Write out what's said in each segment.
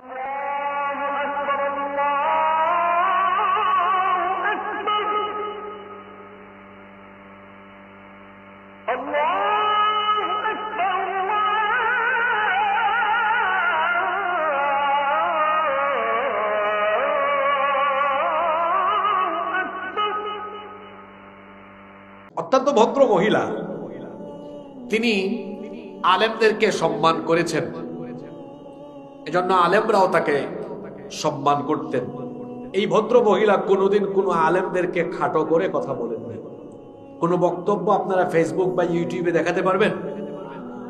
অত্যন্ত ভদ্র মহিলা, তিনি আলেমদেরকে সম্মান করেছেন, এজন্য আলেমরাও তাকে সম্মান করতেন। এই ভদ্র মহিলা কোনোদিন কোনো আলেমদেরকে খাটো করে কথা বলেননি। কোনো বক্তব্য আপনারা ফেসবুক বা ইউটিউবে দেখাতে পারবেন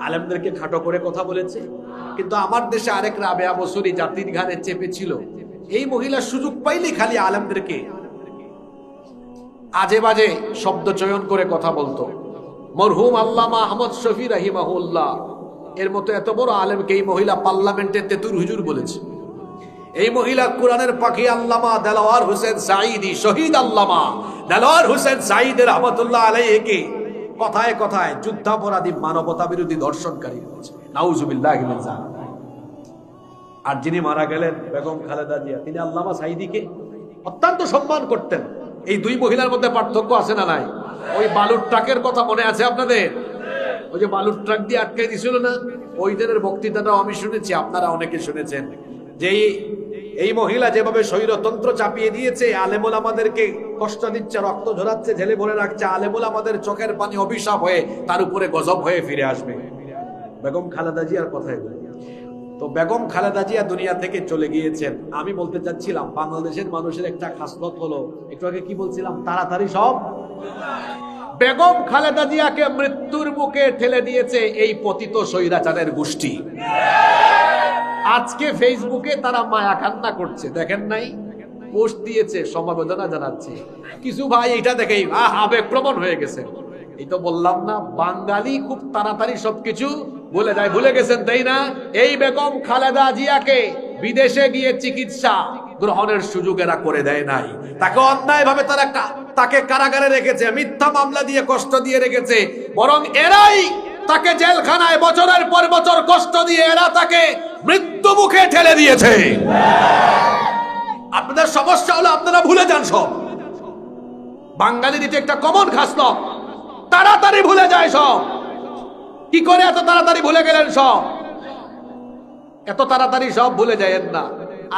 আলেমদেরকে খাটো করে কথা বলেছে? কিন্তু আমার দেশে আরেক রাবেয়া বসরি জাতির ঘাড়ে চেপেছিল, এই মহিলা সুযোগ পাইলেই খালি আলেমদেরকে আজে বাজে শব্দ চয়ন করে কথা বলতো। মরহুম আল্লামা আহমদ শফি রাহিমাহুল্লাহ এর মতো এত বড় আলেমকে এই মহিলা পার্লামেন্টে তেতুর হুজুর বলেছে। এই মহিলা কোরআনের পাখি আল্লামা দেলাওয়ার হোসেন সাঈদী, শহীদ আল্লামা দেলাওয়ার হোসেন সাঈদ রহমাতুল্লাহ আলাইহিকে কথায় কথায় যুদ্ধাপরাধী, মানবতা বিরোধী, ধর্ষণকারী বলেছে। নাউজুবিল্লাহি মিন যালিক। আর যিনি মারা গেলেন বেগম খালেদা জিয়া, তিনি আল্লামা সাঈদীকে অত্যন্ত সম্মান করতেন। এই দুই মহিলার মধ্যে পার্থক্য আছে না নাই? ওই বালুর ট্রাকের কথা মনে আছে আপনাদের? ওই যে বালুর ট্রাক দিয়ে আটকে দিছিল না, ওই দিনের বক্তৃতাটাও আমি শুনেছি, আপনারা অনেকে শুনেছেন। যে এই মহিলা যেভাবে স্বৈরতন্ত্র চাপিয়ে দিয়েছে, আলেমুল আমাদেরকে কষ্ট দিচ্ছে, রক্ত ঝরাচ্ছে, জেলে ভরে রাখছে, আলেমুল আমাদের চোখের পানি অভিশাপ হয়ে তার উপরে গজব হয়ে ফিরে আসবে। বেগম খালেদা জিয়ার কথা এগুলো। তো বেগম খালেদা জিয়া দুনিয়া থেকে চলে গিয়েছেন। আমি বলতে চাচ্ছিলাম বাংলাদেশের মানুষের একটা খাসলত হলো, একটু আগে কি বলছিলাম, তাড়াতাড়ি সব। বেগম খালেদা জিয়াকে মৃত্যুর মুখে ঠেলে দিয়েছে এই পতিত স্বৈরাচারের গোষ্ঠী। আজকে ফেসবুকে তারা মায়া কান্না করছে, দেখেন নাই? পোস্ট দিয়েছে, সমবেদনা জানাচ্ছে। কিছু ভাই এটা দেখেই আবেগপ্রবণ হয়ে গেছে। এই তো বললাম না, বাঙালি খুব তাড়াতাড়ি সবকিছু ভুলে যায়। ভুলে গেছেন তাই না? এই বেগম খালেদা জিয়াকে বিদেশে গিয়ে চিকিৎসা গ্রহণের সুযোগ এরা করে দেয় নাই। তাকে অন্যায় ভাবে তাকে কারাগারে রেখেছে, মিথ্যা মামলা দিয়ে কষ্ট দিয়ে রেখেছে। বরং এরাই তাকে জেলখানায় বছরের পর বছর কষ্ট দিয়ে এরা তাকে মৃত্যু মুখে ঠেলে দিয়েছে। আপনাদের সমস্যা হলো আপনারা ভুলে যান সব। বাঙালির এটা একটা কমন খাসলত, তাড়াতাড়ি ভুলে যায় সব। কি করে এত তাড়াতাড়ি ভুলে গেলেন সব? এত তাড়াতাড়ি সব ভুলে যায়েন না।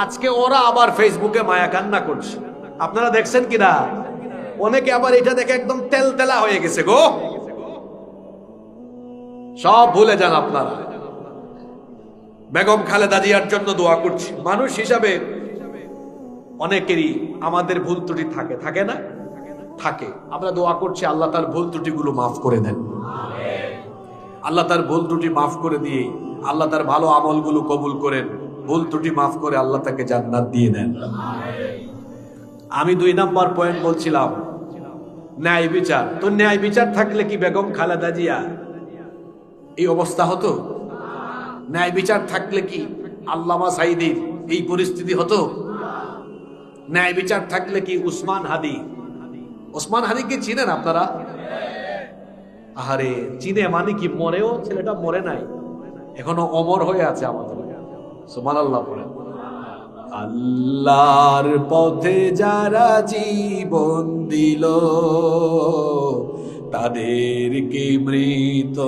আজকে ওরা আবার ফেসবুকে মায়া কান্না করছে, আপনারা দেখছেন কিনা? অনেকে আবার এটা দেখে একদম তেলতেলা হয়ে গেছে গো। সব ভুলে যান আপনারা। বেগম খালেদা জিয়ার জন্য দোয়া করছি। মানুষ হিসাবে অনেকেরই আমাদের ভুল ত্রুটি থাকে, থাকে না? থাকে। আমরা দোয়া করছি আল্লাহ তার ভুল ত্রুটিগুলো মাফ করে দেন। আল্লাহ তার ভুল ত্রুটি মাফ করে দিয়ে আল্লাহ তার ভালো আমলগুলো কবুল করেন। ভুল ত্রুটি মাফ করে আল্লাহ তাকে জান্নাত দিয়ে দেন। আমি 2 নাম্বার পয়েন্ট বলছিলাম ন্যায় বিচার। তো ন্যায় বিচার থাকলে কি বেগম খালেদা জিয়া এই অবস্থা হতো? ন্যায় বিচার থাকলে কি আল্লামা সাঈদীর এই পরিস্থিতি হতো? ন্যায় বিচার থাকলে কি উসমান হাদিকে চিনেন আপনারা? আরে চিনে মানে কি, মরেও ছেলেটা মরে নাই, এখনো অমর হয়ে আছে আমাদের। সুবহানাল্লাহ বলেন। আল্লাহর পথে যারা জীবন দিল তাদেরকে মৃত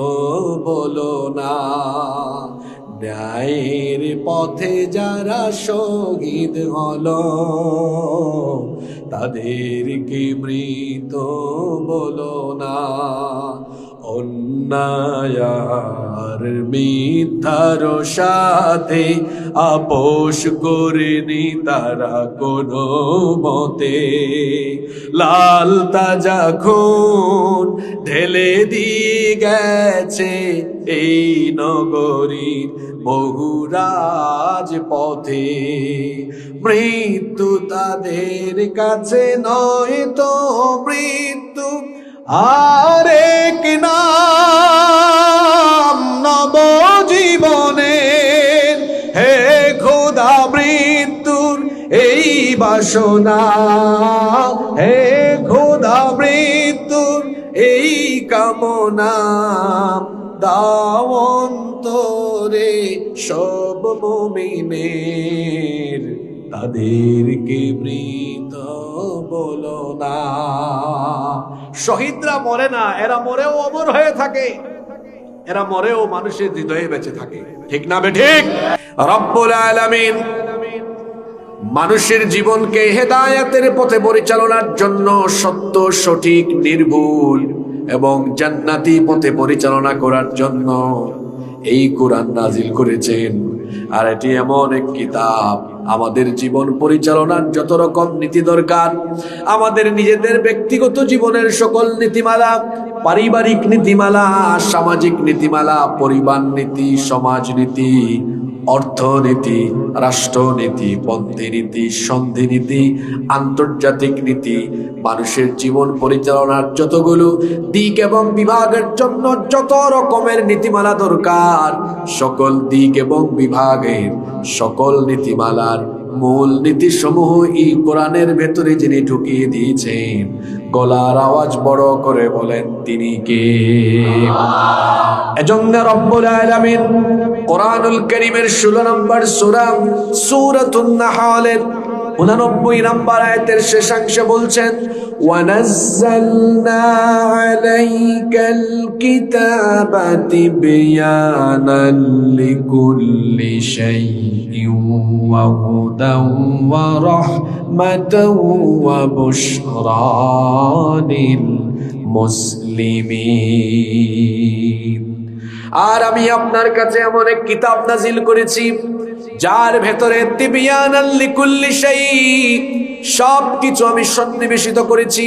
বলো না, ন্যায়ের পথে যারা শহীদ হলো তাদেরকে মৃত বলো না। অন্যায় আর মিথ্যার সাথে আপোষ করেনি তারা কোনো মতে, লাল তাজা খুন ঢেলে দিয়ে গেছে এই নগরীর বহু রাজপথে। মৃত্যু তাদের কাছে নয় তো মৃত্যু আরেক নাম নবজীবনের। হে খোদা মৃত্যুর এই বাসনা, হে খোদা মৃত্যুর এই কামনা দাও অন্তরে সব মুমিনের, তাদেরকে মৃত বলো না। শহীদরা মরে না, এরা মরেও অমর হয়ে থাকে, এরা মরেও মানুষের হৃদয়ে বেঁচে থাকে। ঠিক না বেঠিক? রব্বুল আলামিন মানুষের জীবনকে হেদায়েতের পথে পরিচালনার জন্য সত্য, সঠিক, নির্ভুল এবং জান্নাতি পথে পরিচালনা করার জন্য এই কোরআন নাজিল করেছেন। আর এটি এমন এক কিতাব, আমাদের জীবন পরিচালনার যত রকম নীতি দরকার, আমাদের নিজেদের ব্যক্তিগত জীবনের সকল নীতিমালা, পারিবারিক নীতিমালা, সামাজিক নীতিমালা, পরিবার নীতি, সমাজ নীতি, অর্থনীতি, রাষ্ট্রনীতি, পন্থীনীতি, সন্ধিনীতি, আন্তর্জাতিক নীতি, মানুষের জীবন পরিচালনার যতগুলো দিক এবং বিভাগের জন্য যত রকমের নীতিমালা দরকার, সকল দিক এবং বিভাগের সকল নীতিমালার মূল নীতিসমূহ এই কোরআনের ভেতরে যিনি ঢুকিয়ে দিয়েছেন, গলার আওয়াজ বড় করে বলেন তিনি কে? এজন্য রব্বুল আলামিন কোরআনুল কারীমের 16 নম্বর সূরা সূরাতুন নাহলের 89 নম্বর আয়াতের শেষাংশে বলছেন, ওয়ানাজ্জালনা আলাইকাল কিতাবা তিবয়ানান লিকুল্লি শাইইন ওয়া হুদান ওয়া রাহমাতান ওয়া বুশরা লিল মুসলিমিন। আর আমি আপনার কাছে এমন এক কিতাব নাজিল করেছি যার ভেতরে তিবয়ানান লিকুল্লি শাই, সবকিছু আমি সন্নিবেশিত করেছি।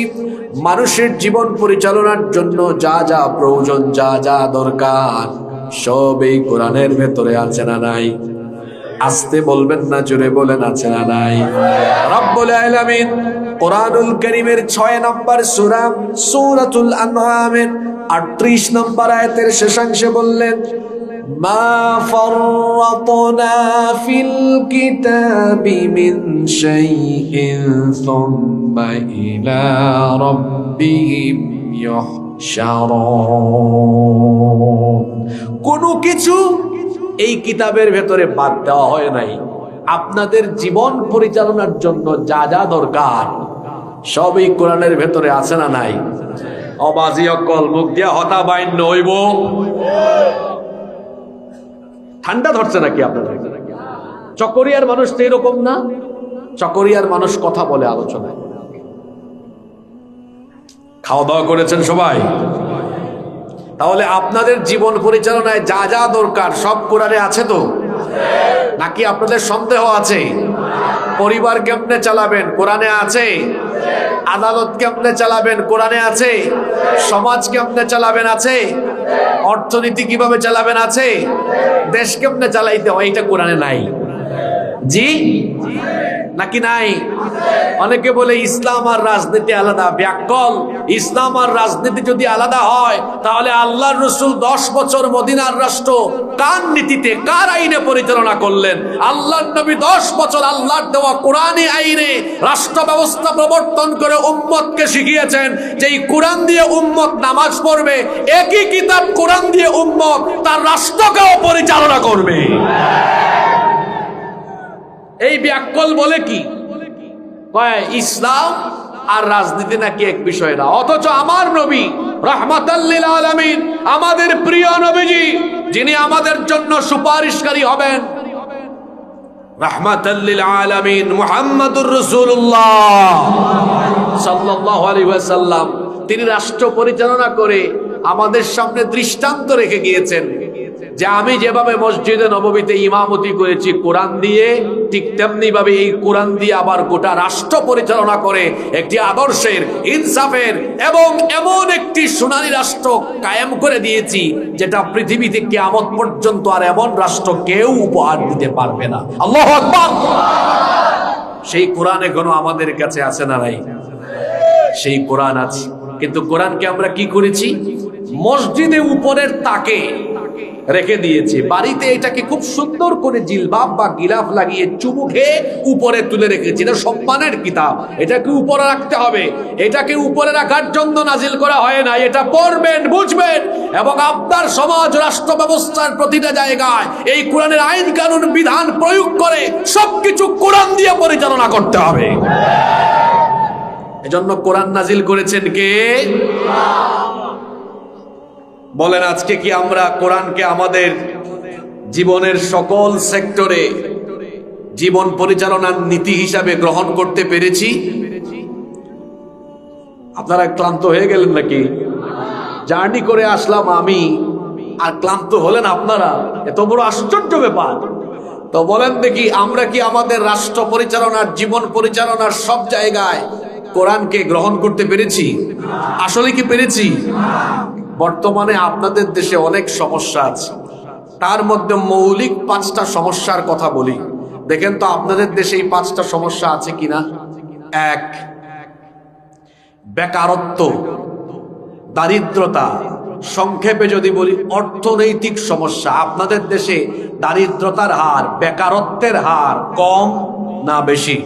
মানুষের জীবন পরিচালনার জন্য যা যা প্রয়োজন, যা যা দরকার, সব এই কোরআনের ভেতরে আছে না নাই? আস্তে বলবেন না, জোরে বলেন আছে না নাই? রব্বুল আলামিন কোরআনুল কারীমের 6 নম্বর সূরা সূরাতুল আনআমের 38 নম্বর আয়াতের শেষাংশে বললেন, মা ফাররাতনা ফিল কিতাবি মিন শাইইন সুম্মা ইলা রাব্বিহিম ইউহশারুন। কোনো কিছু এই কিতাবের ভেতরে বাদ দেওয়া হয় নাই। আপনাদের জীবন পরিচালনার জন্য যা যা দরকার সব এই কোরআনের ভেতরে আছে না নাই? অবাজি অকল মুখ দিয়া হতা বাইন্য হইব। ঠান্ডা ধরছে নাকি আপনাদের? চকরিয়ার মানুষ তো এরকম না। চকরিয়ার মানুষ কথা বলে আলোচনায়। খাওয়া দাওয়া করেছেন সবাই? তাহলে আপনাদের জীবন পরিচালনায় যা যা দরকার সব কোরআনে আছে তো? নাকি আপনাদের সন্দেহ আছে? পরিবার কেমনে চালাবেন কোরআনে আছে? আদালত কেমনে চালাবেন কোরআনে আছে? সমাজ কেমনে চালাবেন আছে? অর্থনীতি কিভাবে চালাবেন আছে? দেশ কেমনে চালাইতে হয় এটা কোরআনে নাই? জি নাকি নাই? অনেকে বলে ইসলাম আর রাজনীতি আলাদা। ব্যাকল, ইসলাম আর রাজনীতি যদি আলাদা হয় তাহলে আল্লাহর রাসূল 10 বছর মদিনার রাষ্ট্র কার নীতিতে, কার আইনে পরিচালনা করলেন? আল্লাহর নবী 10 বছর আল্লাহর দেওয়া কোরআনী আইনে রাষ্ট্র ব্যবস্থা প্রবর্তন করে উম্মতকে শিখিয়েছেন যে এই কোরআন দিয়ে উম্মত নামাজ পড়বে, একই কিতাব কোরআন দিয়ে উম্মত তার রাষ্ট্রকেও পরিচালনা করবে। এই ব্যাকল বলে কি ইসলাম আর রাজনীতি নাকি এক বিষয় না। অথচ আমার নবী রাহমাতাল লিল আলামিন, আমাদের প্রিয় নবীজি, যিনি আমাদের জন্য সুপারিশকারী হবেন, রাহমাতাল লিল আলামিন মুহাম্মাদুর রাসূলুল্লাহ সাল্লাল্লাহু আলাইহি ওয়াসাল্লাম, তিনি রাষ্ট্র পরিচালনা করে আমাদের সামনে দৃষ্টান্ত রেখে গিয়েছেন যে আমি যেভাবে মসজিদে নববীতে ইমামতি করেছি কোরআন দিয়ে, ঠিক তেমনি ভাবে এই কোরআন দিয়ে আবার গোটা রাষ্ট্র পরিচালনা করে একটি আদর্শের, ইনসাফের এবং এমন একটি সোনালী রাষ্ট্র কায়েম করে দিয়েছি যেটা পৃথিবীতে কিয়ামত পর্যন্ত আর এমন রাষ্ট্র কেউ উপহার দিতে পারবে না। আল্লাহু আকবার। সেই কোরআন এখনো আমাদের কাছে আছে না নাই? সেই কোরআন আছে, কিন্তু কোরআনকে আমরা কি করেছি? মসজিদে উপরের তাকে রেখে দিয়েছে। বাড়িতে এটাকে খুব সুন্দর করে জিলবাব বা গিলাফ লাগিয়ে চুমু খেয়ে উপরে তুলে রেখেছে। এটা সম্মানের কিতাব, এটাকে উপরে রাখতে হবে। এটাকে উপরে রাখার জন্য নাজিল করা হয় না, এটা পড়বেন, বুঝবেন এবং আপনার সমাজ রাষ্ট্র ব্যবস্থার প্রতিটা জায়গায় এই কোরআনের আইন কানুন বিধান প্রয়োগ করে সবকিছু কোরআন দিয়ে পরিচালনা করতে হবে। এজন্য কোরআন নাজিল করেছেন কে? বলেন, আজকে কি আমরা কোরআনকে আমাদের জীবনের সকল সেক্টরে জীবন পরিচালনার নীতি হিসাবে গ্রহণ করতে পেরেছি? আপনারা ক্লান্ত হয়ে গেলেন নাকি? জার্নি করে আসলাম আমি, আর ক্লান্ত হলেন আপনারা? এত বড় আশ্চর্য ব্যাপার। তো বলেন দেখি, আমরা কি আমাদের রাষ্ট্র পরিচালনার, জীবন পরিচালনার সব জায়গায় কোরআনকে গ্রহণ করতে পেরেছি? আসলে কি পেরেছি? বর্তমানে আপনাদের দেশে অনেক সমস্যা আছে, তার মধ্যে মৌলিক 5টা সমস্যার কথা বলি। দেখেন তো আপনাদের দেশে এই 5টা সমস্যা আছে কিনা। 1, বেকারত্ব, দারিদ্রতা। সংক্ষেপে যদি বলি, অর্থনৈতিক সমস্যা। আপনাদের দেশে দারিদ্রতার হার, বেকারত্বের হার কম না বেশি?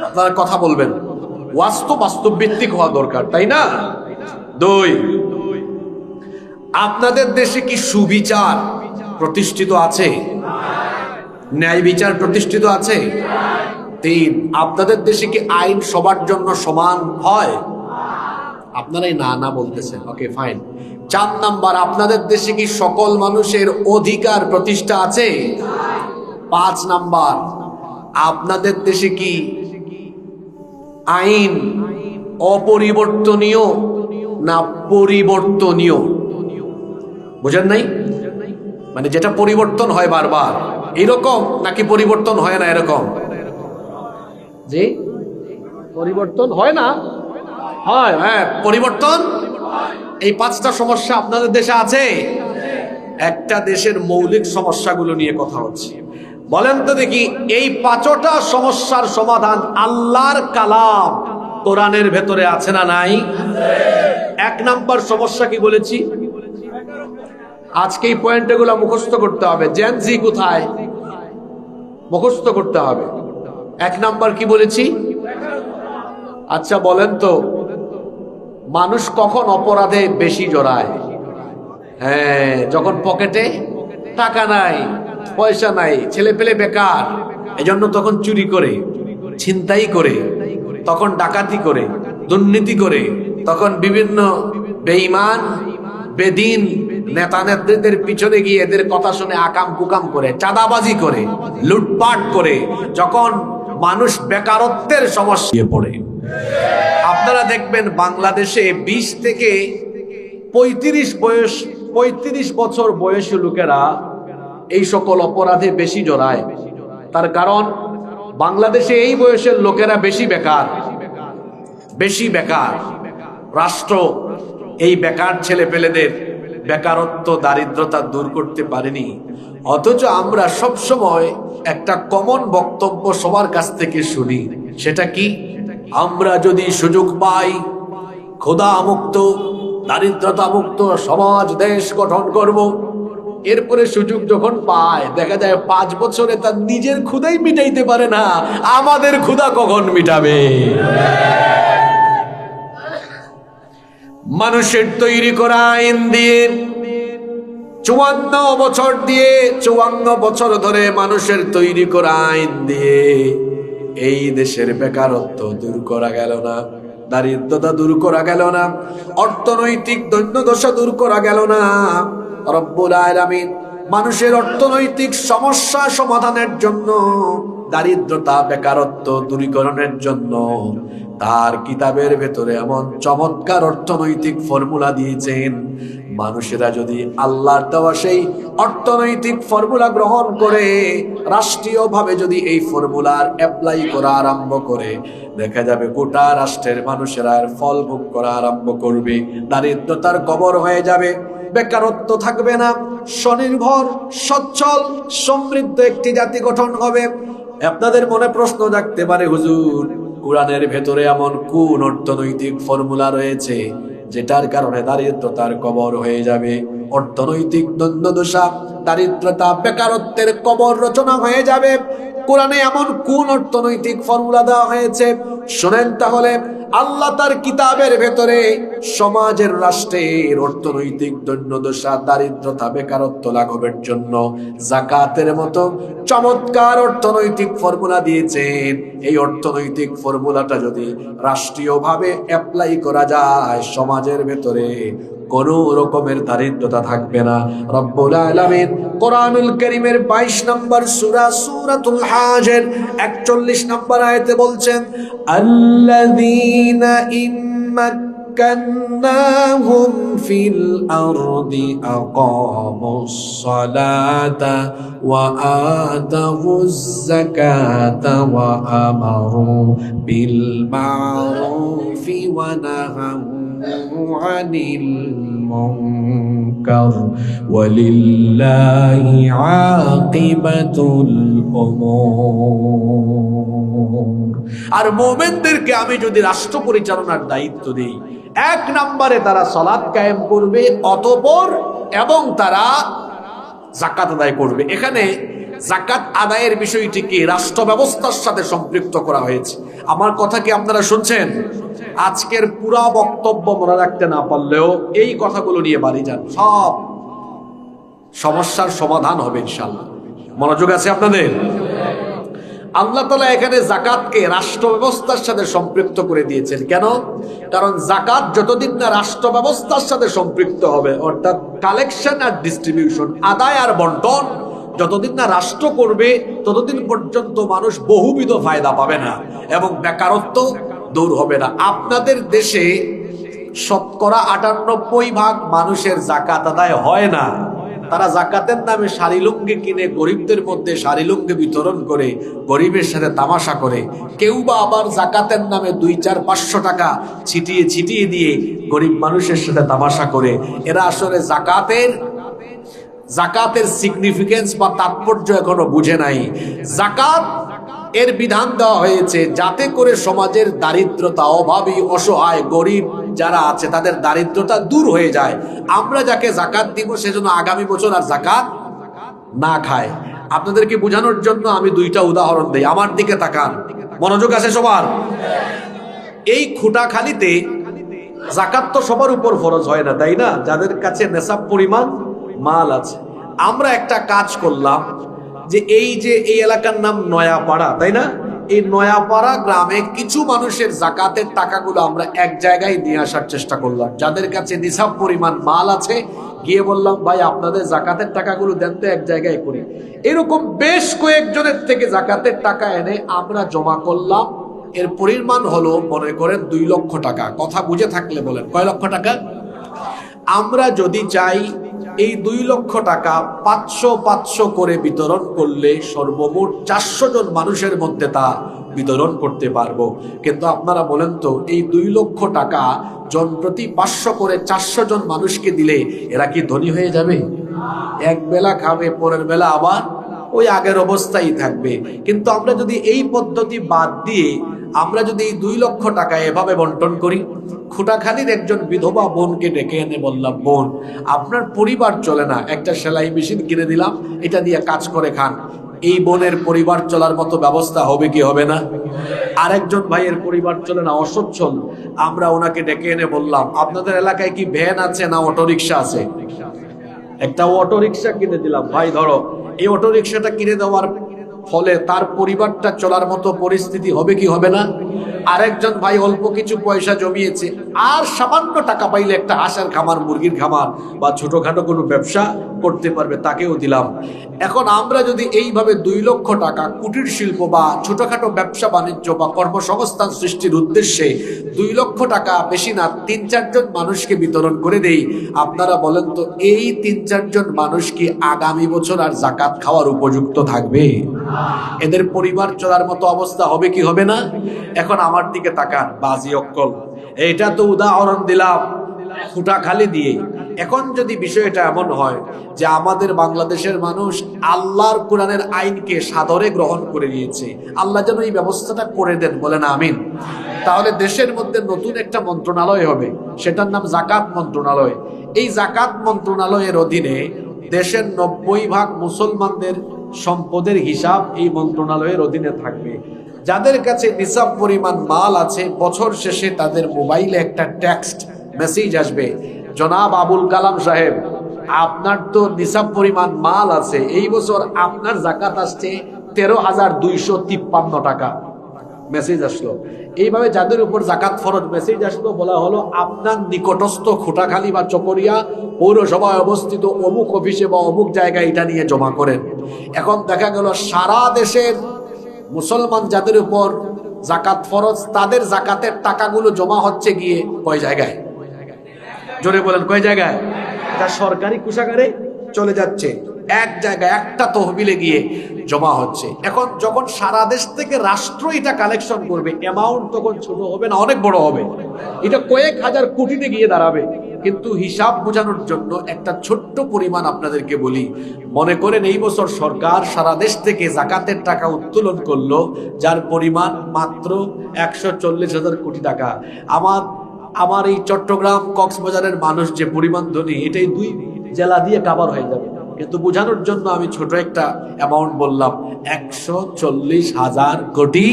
আপনারা কথা বলবেন, বাস্তব ভিত্তিক হওয়া দরকার, তাই না? 2, আপনাদের দেশে কি সুবিচার প্রতিষ্ঠিত আছে? ন্যায় বিচার প্রতিষ্ঠিত আছে? 3, আপনাদের দেশে কি আইন সবার জন্য সমান হয়? আপনারাই না না বলতেছেন, ওকে ফাইন। 4 নাম্বার, আপনাদের দেশে কি সকল মানুষের অধিকার প্রতিষ্ঠা আছে? 5 নাম্বার, আপনাদের দেশে কি আইন অপরিবর্তনীয় না পরিবর্তনীয়? বুঝেন নাই? মানে যেটা পরিবর্তন হয় বারবার এরকম, নাকি পরিবর্তন হয় না এরকম? জি, পরিবর্তন হয় না, হয়। হ্যাঁ, পরিবর্তন। এই 5টা সমস্যা আপনাদের দেশে আছে। একটা দেশের মৌলিক সমস্যাগুলো নিয়ে কথা হচ্ছে। বলেন তো দেখি, এই 5টা সমস্যার সমাধান আল্লাহর কালাম কোরআনের ভেতরে আছে না নাই? 1 নাম্বার সমস্যা কি বলেছি? আজকে এই পয়েন্টগুলো মুখস্থ করতে হবে। জেনজি কোথায়? মুখস্থ করতে হবে। 1 নাম্বার কি বলেছি? আচ্ছা বলেন তো, মানুষ কখন অপরাধে বেশি জড়ায়? হ্যাঁ, যখন পকেটে টাকা নাই, পয়সা নাই, ছেলে পেলে বেকার, এজন্য তখন চুরি করে, ছিনতাই করে, তখন ডাকাতি করে, দুর্নীতি করে, তখন বিভিন্ন বেঈমান বেদিন নেতা নেত্রীদের পিছনে গিয়ে এদের কথা শুনে আকাম কুকাম করে, চাঁদাবাজি করে, লুটপাট করে, যখন মানুষ বেকারত্বের সমস্যায় পড়ে। আপনারা দেখবেন বাংলাদেশে 20 থেকে 35 বছর বয়সী লোকেরা এই সকল অপরাধে বেশি জড়ায়। তার কারণ বাংলাদেশে এই বয়সের লোকেরা বেশি বেকার। রাষ্ট্র এই বেকার ছেলে পেলেদের বেকারত্ব, দারিদ্রতা দূর করতে পারেনি। অথচ আমরা সব সময় একটা কমন বক্তব্য সবার কাছ থেকে শুনি, সেটা কি? আমরা যদি সুযোগ পাই ক্ষুধা মুক্ত, দারিদ্রতা মুক্ত সমাজ, দেশ গঠন করব। এরপরে সুযোগ যখন পায়, দেখা যায় 5 বছরে তার নিজের ক্ষুধাই মিটাইতে পারে না, আমাদের ক্ষুধা কখন মিটাবে? মানুষের তৈরি করা আইন দিয়ে 54 বছর ধরে মানুষের তৈরি করা আইন দিয়ে এই দেশের বেকারত্ব দূর করা গেল না, দারিদ্রতা দূর করা গেল না, অর্থনৈতিক দৈন্যদশা দূর করা গেল না। রব্বুল আলামিন মানুষের অর্থনৈতিক সমস্যা সমাধানের জন্য, দারিদ্রতা বেকারত্ব দূরীকরণের জন্য তার কিতাবের ভেতরে এমন চমৎকার অর্থনৈতিক ফর্মুলা দিয়েছেন, মানুষেরা যদি আল্লাহর দেওয়া সেই অর্থনৈতিক ফর্মুলা গ্রহণ করে, রাষ্ট্রীয়ভাবে যদি এই ফর্মুলার অ্যাপ্লাই করা আরম্ভ করে, দেখা যাবে গোটা রাষ্ট্রের মানুষেরা এর ফল ভোগ করা আরম্ভ করবে। দারিদ্রতার কবর হয়ে যাবে, বেকারত্ব থাকবে না, স্বনির্ভর, সচ্ছল, সমৃদ্ধ একটি জাতি গঠন হবে। আপনাদের মনে প্রশ্ন জাগতে পারে, হুজুর কোরআনের ভেতরে এমন কোন অর্থনৈতিক ফর্মুলা রয়েছে যেটার কারণে দারিদ্রতার কবর হয়ে যাবে? অর্থনৈতিক দ্বন্দ্বদশা, দারিদ্রতা, বেকারত্বের কবর রচনা হয়ে যাবে। কোরআনে এমন কোন অর্থনৈতিক ফর্মুলা দেওয়া হয়েছে? শোনেন তাহলে। আল্লাহ তার কিতাবের ভেতরে সমাজের, রাষ্ট্রের অর্থনৈতিক দৈন্যদশা, দারিদ্রতা, বেকারত্ব লাঘবের জন্য যাকাতের মতো চমৎকার অর্থনৈতিক ফর্মুলা দিয়েছেন। এই অর্থনৈতিক ফর্মুলাটা যদি রাষ্ট্রীয়ভাবে অ্যাপ্লাই করা যায়, সমাজের ভেতরে কোন রকমের দারিদ্রতা থাকবে না। রব্বুল আলামিন কোরআনুল কারীমের 22 নম্বর সূরা সূরাতুল হাজের 41 নম্বর আয়াতে বলছেন, আল্লাযীনা ইম্মাক্কান্নাহুম ফিল আরদি আকামুস সালাতা ওয়া আতাউজ যাকাতা ওয়া আমারু বিল মা'রুফি ওয়া নাহাউ আনিল মুনকার ওয়ালিল্লাহি আকিবাতুল উমুর। আর মুমিনদেরকে আমি যদি রাষ্ট্র পরিচালনার দায়িত্ব দেই, 1 নম্বরে তারা সালাত কায়েম করবে, অতঃপর এবং তারা যাকাত আদায় করবে। এখানে যাকাত আদায়ের বিষয়টিকে রাষ্ট্র ব্যবস্থার সাথে সম্পৃক্ত করা হয়েছে। আমার কথা কি আপনারা শুনছেন? আজকের পুরা বক্তব্য মনে রাখতে না পারলেও এই কথাগুলো নিয়ে বাড়ি যান, সব সমস্যার সমাধান হবে ইনশাআল্লাহ। মনোযোগ আছে আপনাদের? আল্লাহ তাআলা এখানে যাকাতকে রাষ্ট্র ব্যবস্থার সাথে সম্পৃক্ত করে দিয়েছেন। কেন? কারণ যাকাত যতদিন না রাষ্ট্র ব্যবস্থার সাথে সম্পৃক্ত হবে, অর্থাৎ কালেকশন আর ডিস্ট্রিবিউশন, আদায় আর বন্টন যতদিন না রাষ্ট্র করবে, ততদিন পর্যন্ত মানুষ বহুবিধ ফায়দা পাবে না এবং বেকারত্ব দূর হবে না। আপনাদের দেশে 98% মানুষের যাকাত আদায় হয় না। তারা যাকাতের নামে শাড়ি লুঙ্গি কিনে গরিবদের মধ্যে শাড়ি লুঙ্গি বিতরণ করে গরিবের সাথে তামাশা করে। কেউ বা আবার যাকাতের নামে 2-4-500 টাকা ছিটিয়ে ছিটিয়ে দিয়ে গরিব মানুষের সাথে তামাশা করে। এরা আসলে যাকাতের সিগনিফিকেন্স বা তাৎপর্য এখনো বুঝে নাই। যাকাত এর বিধান দেওয়া হয়েছে যাতে করে সমাজের দারিদ্রতা, অভাবী, অসহায়, গরিব যারা আছে তাদের দারিদ্রতা দূর হয়ে যায়। আমরা যাকে যাকাত দিব সেজন্য আগামী বছর আর যাকাত না খায়। আপনাদেরকে বোঝানোর জন্য আমি 2টা উদাহরণ দেই। আমার দিকে তাকান, মনোযোগ আছে সবার? এই খুঁটাখালিতে যাকাত তো সবার উপর ফরজ হয় না, তাই না? যাদের কাছে নেশাব পরিমাণ মাল আছে। আমরা একটা কাজ করলাম যে এই এলাকার নাম নয়াপাড়া, তাই না? এই নয়াপাড়া গ্রামে কিছু মানুষের যাকাতের টাকাগুলো আমরা এক জায়গায় নিয়ে আসার চেষ্টা করলাম। যাদের কাছে নিসাব পরিমাণ মাল আছে, গিয়ে বললাম, ভাই আপনাদের যাকাতের টাকাগুলো দেন তো, এক জায়গায় করি। এরকম বেশ কয়েকজনের থেকে যাকাতের টাকা এনে আমরা জমা করলাম। এর পরিমাণ হলো, মনে করেন 2 লক্ষ টাকা। কথা বুঝে থাকলে বলেন, কয় লক্ষ টাকা? আমরা যদি চাই এই 2 লক্ষ টাকা 500 করে বিতরণ করলে সর্বমোট 400 জন মানুষের মধ্যে তা বিতরণ করতে পারবো। কিন্তু আপনারা বলেন তো, এই 2 লক্ষ টাকা জন প্রতি 500 করে 400 জন মানুষকে দিলে এরা কি ধনী হয়ে যাবে? এক বেলা খাবে, পরের বেলা আবার ওই আগের অবস্থায় থাকবে। কিন্তু আমরা যদি এই পদ্ধতি বাদ দিয়ে আমরা যদি এই 2 লক্ষ টাকা এভাবে বন্টন করি, খুঁটাখালির একজন বিধবা বোনকে ডেকে এনে বললাম, বোন আপনার পরিবার চলে না, একটা সেলাই মেশিন কিনে দিলাম, এটা দিয়ে কাজ করে খান। এই বোনের পরিবার চলার মতো ব্যবস্থা হবে কি হবে না? আরেকজন ভাইয়ের পরিবার চলে না, অসচ্ছল, আমরা ওনাকে ডেকে এনে বললাম, আপনাদের এলাকায় কি ভ্যান আছে না অটোরিকশা আছে? একটা অটোরিকশা কিনে দিলাম, ভাই ধরো। এই অটোরিকশাটা কিনে দেওয়ার ফলে তার পরিবারটা চলার মতো পরিস্থিতি হবে কি হবে না? আরেকজন ভাই অল্প কিছু পয়সা জমিয়েছে, আর সামান্য টাকা পাইলে একটা হাঁসের খামার, মুরগির খামার বা ছোটখাটো কোনো ব্যবসা করতে পারবে, তাকেও দিলাম। এখন আমরা যদি এইভাবে 2 লক্ষ টাকা কুটির শিল্প বা ছোটখাটো ব্যবসা বাণিজ্য বা কর্মসংস্থান সৃষ্টির উদ্দেশ্যে 2 লক্ষ টাকা, বেশি না, 3-4 জন মানুষকে বিতরণ করে দেই, আপনারা বলেন তো এই 3-4 জন মানুষ কি আগামী বছর আর যাকাত খাওয়ার উপযুক্ত থাকবে? এদের পরিবার চলার মতো অবস্থা হবে কি হবে না? এখন আমার দিকে তাকান, বাজি অক্কল। এইটা তো উদাহরণ দিলাম খুঁটাখালি দিয়ে। এখন যদি বিষয়টা এমন হয় যে আমাদের বাংলাদেশের মানুষ আল্লাহর কোরআনের আইনকে সাদরে গ্রহণ করে নিয়েছে, আল্লাহ যেন এই ব্যবস্থাটা করে দেন, বলেন আমিন। তাহলে দেশের মধ্যে নতুন একটা মন্ত্রণালয় হবে, সেটার নাম যাকাত মন্ত্রণালয়। এই জাকাত মন্ত্রণালয়ের অধীনে দেশের 90% মুসলমানদের সম্পদের হিসাব এই মন্ত্রণালয়ের অধীনে থাকবে। যাদের কাছে নিসাব পরিমাণ মাল আছে, বছর শেষে তাদের মোবাইলে একটা টেক্সট মেসেজ আসবে, জনাব আবুল কালাম সাহেব, আপনার তো নিসাব পরিমাণ মাল আছে, এই বছর আপনার জাকাত আসছে 13,253 টাকা। মেসেজ আসলো। এইভাবে যাদের উপর জাকাত ফরজ মেসেজ আসলো, বলা হলো আপনার নিকটস্থ খুঁটাখালী বা চকরিয়া পৌরসভায় অবস্থিত অমুক অফিসে বা অমুক জায়গায় এটা নিয়ে জমা করেন। এখন দেখা গেল সারা দেশের মুসলমান যাদের উপর জাকাত ফরজ, তাদের জাকাতের টাকাগুলো জমা হচ্ছে গিয়ে কয় জায়গায়? জোরে বলেন, কয় জায়গায়? এটা সরকারি কোষাগারে চলে যাচ্ছে, এক জায়গায় একটা তহবিলে গিয়ে জমা হচ্ছে। এখন যখন সারা দেশ থেকে রাষ্ট্র এটা কালেকশন করবে, অ্যামাউন্ট তখন ছোট হবে না, অনেক বড় হবে, এটা কয়েক হাজার কোটিতে গিয়ে দাঁড়াবে। কিন্তু হিসাব বোঝানোর জন্য একটা ছোট্ট পরিমাণ আপনাদেরকে বলি, মনে করেন এই বছর সরকার সারা দেশ থেকে জাকাতের টাকা উত্তোলন করলো, যার পরিমাণ মাত্র 140,000 কোটি টাকা। আমার এই চট্টগ্রাম কক্সবাজারের মানুষ যে পরিমাণ ধনী, এটাই 2 জেলা দিয়ে কাভার হয়ে যাবে। কিন্তু বোঝানোর জন্য আমি ছোট একটা অ্যামাউন্ট বললাম, 140,000 কোটি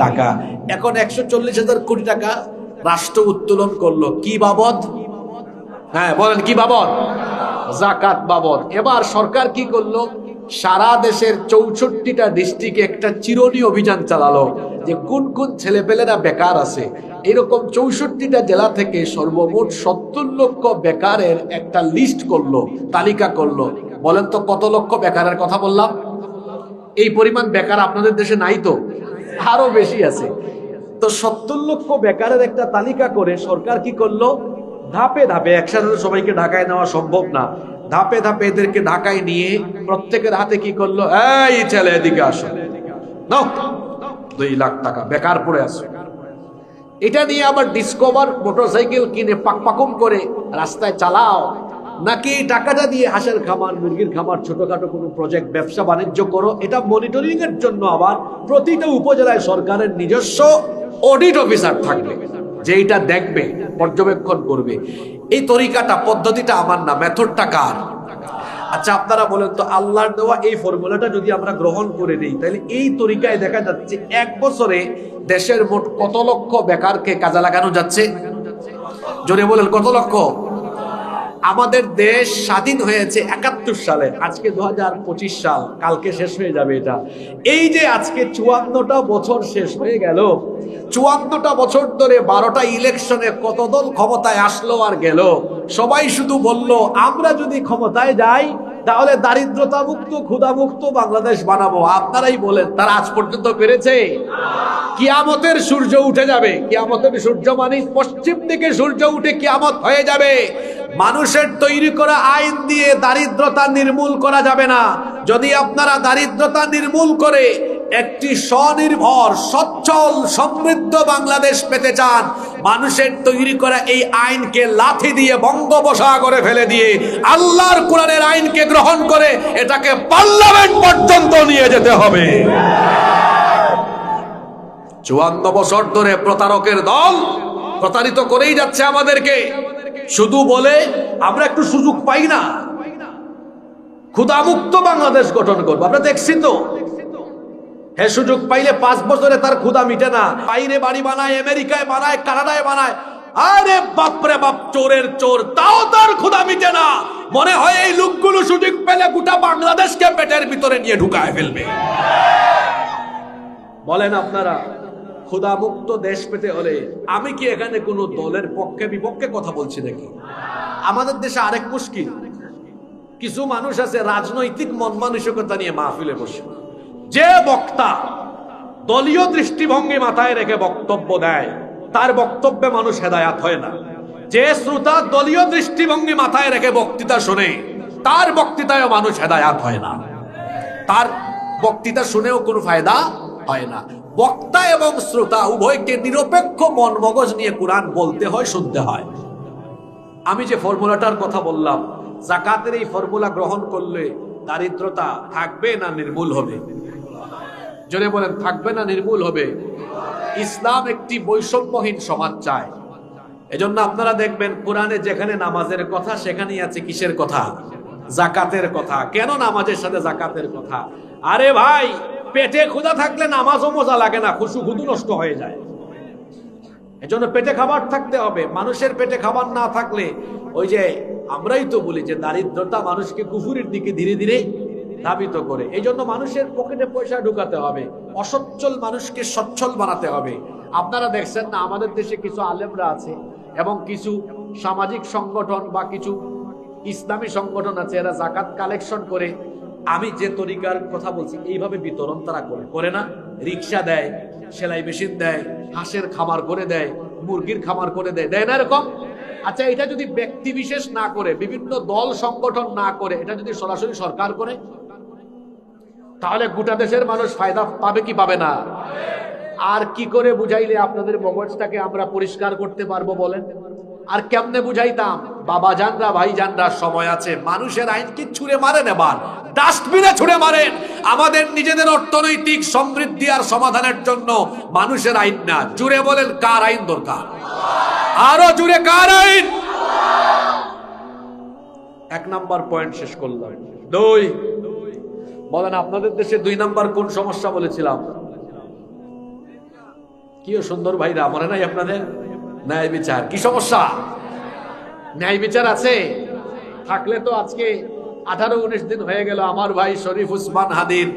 টাকা। এখন 140,000 কোটি টাকা রাষ্ট্র উত্তোলন করলো কি বাবদ? হ্যাঁ বলেন, কি বাবদ? জাকাত বাবদ। এবার সরকার কি করলো, সারা দেশের 64টা ডিস্ট্রিক্টে একটা চিরুনি অভিযান চালালো যে কোন কোন ছেলেপেলেরা বেকার আছে। এরকম 64টা জেলা থেকে সর্বমোট 70 লক্ষ বেকারের একটা লিস্ট করলো, তালিকা করলো। বলেন তো কত লক্ষ বেকারের কথা বললাম? এই পরিমাণ বেকার আপনাদের দেশে নাই তো, আরো বেশি আছে। তো 70 লক্ষ বেকারের একটা তালিকা করে সরকার কি করলো, ধাপে ধাপে, একসাথে সবাইকে ঢাকায় নেওয়া সম্ভব না, ধাপে ধাপে এদেরকে ঢাকায় নিয়ে প্রত্যেকের হাতে কি করলো, এই ছেলে এদিকে আসো, নাও 2 লাখ টাকা বেকার পড়ে আছে। এটা নিয়ে আবার ডিসকভার মোটরসাইকেল কিনে পাকপাকুম করে রাস্তায় চালাও, নাকি টাকাটা দিয়ে হাঁসের খামার, মুরগির খামার, ছোটখাটো কোনো প্রজেক্ট ব্যবসা বাণিজ্য করো। এটা মনিটরিং এর জন্য আবার প্রতিটা উপজেলায় সরকারের নিজস্ব অডিট অফিসার থাকবে, যে এটা দেখবে, পর্যবেক্ষণ করবে। এই তরিকাটা, পদ্ধতিটা আমার না, মেথডটা কার? আচ্ছা আপনারা বলেন তো, আল্লাহর দেওয়া এই ফর্মুলাটা যদি আমরা গ্রহণ করে নিই, তাহলে এই তরিকায় দেখা যাচ্ছে 1 বছরে দেশের মোট কত লক্ষ বেকারকে কাজে লাগানো যাচ্ছে? জোরে বলেন, কত লক্ষ? আমাদের দেশ স্বাধীন হয়েছে 71 সালে, আজকে 2025 সাল, কালকে শেষ হয়ে যাবে এটা। এই যে আজকে 54টা বছর শেষ হয়ে গেল, 54টা বছর ধরে 12টা ইলেকশনে কত দল ক্ষমতায় আসলো আর গেল, সবাই শুধু বলল আমরা যদি ক্ষমতায় যাই তাহলে দারিদ্রতা মুক্ত, ক্ষুধা মুক্ত বাংলাদেশ বানাবো। আপনারাই বলেন, তারা আজ পর্যন্ত পেরেছে? কিয়ামতের সূর্য উঠে যাবে, কিয়ামতের সূর্য মানে পশ্চিম দিকে সূর্য উঠে কিয়ামত হয়ে যাবে। মানুষের তৈরি করা আইন দিয়ে দারিদ্রতা নির্মূল করা যাবে না। যদি আপনারা দারিদ্রতা নির্মূল করে একটি স্বনির্ভর, সচ্ছল, সমৃদ্ধ বাংলাদেশ পেতে চান, মানুষের তৈরি করা এই আইনকে লাথি দিয়ে বঙ্গোপসাগরে ফেলে দিয়ে আল্লাহর কোরআনের আইনকে গ্রহণ করে এটাকে পার্লামেন্ট পর্যন্ত নিয়ে যেতে হবে। 54 বছর ধরে প্রতারকের দল প্রতারিত করেই যাচ্ছে আমাদেরকে। শুধু বলে আমরা একটু সুযোগ পাই না, ক্ষুধামুক্ত বাংলাদেশ গঠন করবো। আমরা দেখছি তো, হ্যাঁ সুযোগ পাইলে 5 বছরে তার ক্ষুধা মিটে না, বাইরে বাড়ি বানায়, আমেরিকায় বানায়, কানাডায় বানায়, আরে বাপরে বাপ, চোরের চোর, তাও তার ক্ষুধা মিটে না। মনে হয় এই লোকগুলো সুযোগ পেলে গোটা বাংলাদেশকে পেটের ভিতরে নিয়ে ঢুকায় ফেলবে। বলেন আপনারা, ক্ষুধামুক্ত দেশ পেতে হলে আমি কি এখানে কোনো দলের পক্ষে বিপক্ষে কথা বলছি নাকি? আমাদের দেশে আরেক মুশকিল, কিছু মানুষ আছে রাজনৈতিক মন মানসিকতা নিয়ে মাহফিলে বসে, যে বক্তা দলীয় দৃষ্টিভঙ্গি মাথায় রেখে বক্তব্য দেয় তার বক্তব্যে মানুষ হেদায়াত হয় না। যে শ্রোতা দলীয় দৃষ্টিভঙ্গি মাথায় রেখে বক্তৃতা শুনে তার বক্তৃতায়ও মানুষ হেদায়াত হয় না, তার বক্তৃতা শুনেও কোনো ফায়দা হয় না। বক্তা এবং শ্রোতা উভয়কে নিরপেক্ষ মন মগজ নিয়ে কোরআন বলতে হয়, শুনতে হয়। আমি যে ফর্মুলাটার কথা বললাম, যাকাতের এই ফর্মুলা গ্রহণ করলে দারিদ্রতা থাকবে না নির্মূল হবে? জোরে বলেন, থাকবে না নির্মূল হবে? ইসলাম একটি বৈষম্যহীন সমাজ চায়, এজন্য আপনারা দেখবেন কোরআনে যেখানে নামাজের কথা সেখানেই আছে কিসের কথা? যাকাতের কথা। কেন নামাজের সাথে যাকাতের কথা? আরে ভাই, পেটে ক্ষুধা থাকলে নামাজও মজা লাগে না, খুশু-খুদু নষ্ট হয়ে যায়। এজন্য পেটে খাবার থাকতে হবে। মানুষের পেটে খাবার না থাকলে, ওই যে আমরাই তো বলি যে দারিদ্রতা মানুষকে কুফুরির দিকে ধীরে ধীরে ধাবিত করে। এই জন্য মানুষের পকেটে পয়সা ঢুকাতে হবে, অসচ্ছল মানুষকে সচ্ছল বানাতে হবে। আপনারা দেখছেন না, আমাদের দেশে কিছু আলেমরা আছে এবং কিছু সামাজিক সংগঠন বা কিছু ইসলামী সংগঠন আছে, এরা যাকাত কালেকশন করে, আমি যে তরিকার কথা বলছি এইভাবে বিতরণ তারা করে না? রিক্সা দেয়, সেলাই মেশিন দেয়, হাঁসের খামার করে দেয়, মুরগির খামার করে দেয়, দেয় না এরকম? আচ্ছা, এটা যদি ব্যক্তি বিশেষ না করে, বিভিন্ন দল সংগঠন না করে, এটা যদি সরাসরি সরকার করে, তাহলে গোটা দেশের মানুষ ফায়দা পাবে কি পাবে না? আর কি করে বুঝাইলে আপনাদের মগজটাকে আমরা পরিষ্কার করতে পারবো বলেন? আর কেমনে বুঝাইতাম? বাবা জানরা, ভাই জানরা, সময় আছে। মানুষের আইন কি ছুঁড়ে মারেন, এবার ডাস্টবিনে ছুঁড়ে মারেন। আমাদের নিজেদের অর্থনৈতিক সমৃদ্ধি আর সমাধানের জন্য মানুষের আইন না, জুড়ে বলেন কার আইন দরকার? আরো জুড়ে কার আইন? এক নাম্বার পয়েন্ট শেষ করলাম। দুই, বলেন আপনাদের দেশে 2 নাম্বার কোন সমস্যা বলেছিলাম? কি সুন্দর ভাইরা, মনে নাই আপনাদের? ন্যায় বিচার। কি সমস্যা? ন্যায় বিচার আছে? থাকলে তো আজকে 18-19 দিন হয়ে গেল আমার ভাই শরীফ উসমান হাদির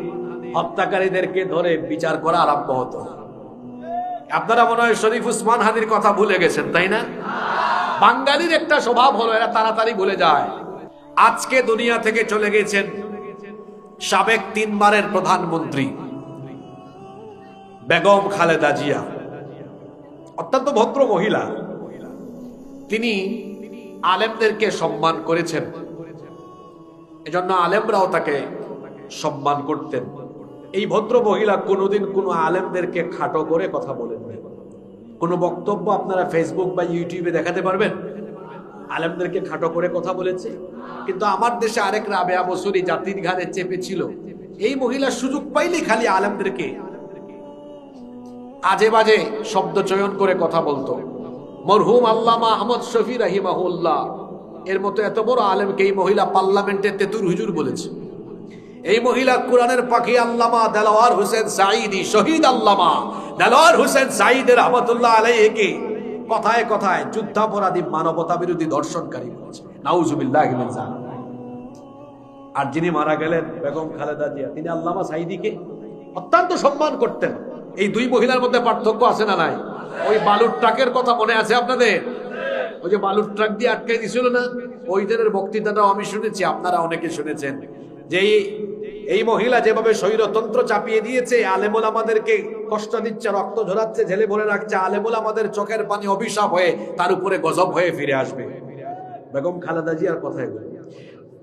হত্যাকারীদেরকে ধরে বিচার করা আরম্ভ হতো। আপনারা মনে হয় শরীফ উসমান হাদির কথা ভুলে গেছেন, তাই না? বাঙালির একটা স্বভাব হলো, এরা তাড়াতাড়ি ভুলে যায়। আজকে দুনিয়া থেকে চলে গেছেন সাবেক 3 বারের প্রধানমন্ত্রী বেগম খালেদা জিয়া, অত্যন্ত ভদ্র মহিলা। তিনি আলেমদেরকে সম্মান করেছেন, এজন্য আলেমরাও তাকে সম্মান করতেন। এই ভদ্র মহিলা কোনোদিন কোনো আলেমদেরকে খাটো করে কথা বলেননি। কোনো বক্তব্য আপনারা ফেসবুক বা ইউটিউবে দেখাতে পারবেন আলেমদেরকে খাটো করে কথা বলেছে? কিন্তু আমার দেশে আরেক রাবেয়া বসুরি জাতির ঘাড়ে চেপেছিল, এই মহিলা সুযোগ পাইলে খালি আলেমদেরকে আজে বাজে শব্দ চয়ন করে কথা বলতো। মরহুম আল্লামা আহমদ শফি রাহিমাহুল্লাহ এর মতো এত বড় আলেমকে এই মহিলা পার্লামেন্টে তেতুর হুজুর বলেছে। এই মহিলা কোরআনের পাখি আল্লামা দেলাওয়ার হোসেন সাঈদী, শহীদ আল্লামা দেলাওয়ার হোসেন সাঈদ রহমাতুল্লাহ আলাইহিকে কথায় কথায় যুদ্ধাপরাধী, মানবতা বিরোধী, ধর্ষণকারী বলেছে। নাউজুবিল্লাহি মিন যালিক। আর যিনি মারা গেলেন বেগম খালেদা জিয়া, তিনি আল্লামা সাঈদীকে অত্যন্ত সম্মান করতেন। এই 2 মহিলার মধ্যে পার্থক্য আছে না নাই? ওই বালুর ট্রাকের কথা মনে আছে আপনাদের? ওই যে বালুর ট্রাক দিয়ে আটকে দিছিল না, ওই দিনের বক্তৃতাটাও আমি শুনেছি, আপনারা অনেকে শুনেছেন। যে এই মহিলা যেভাবে স্বৈরতন্ত্র চাপিয়ে দিয়েছে, আলেমুল আমাদেরকে কষ্ট দিচ্ছে, রক্ত ঝরাচ্ছে, জেলে ভরে রাখছে, আলেমুল আমাদের চোখের পানি অভিশাপ হয়ে তার উপরে গজব হয়ে ফিরে আসবে। বেগম খালেদা জিয়ার কথাই বলি।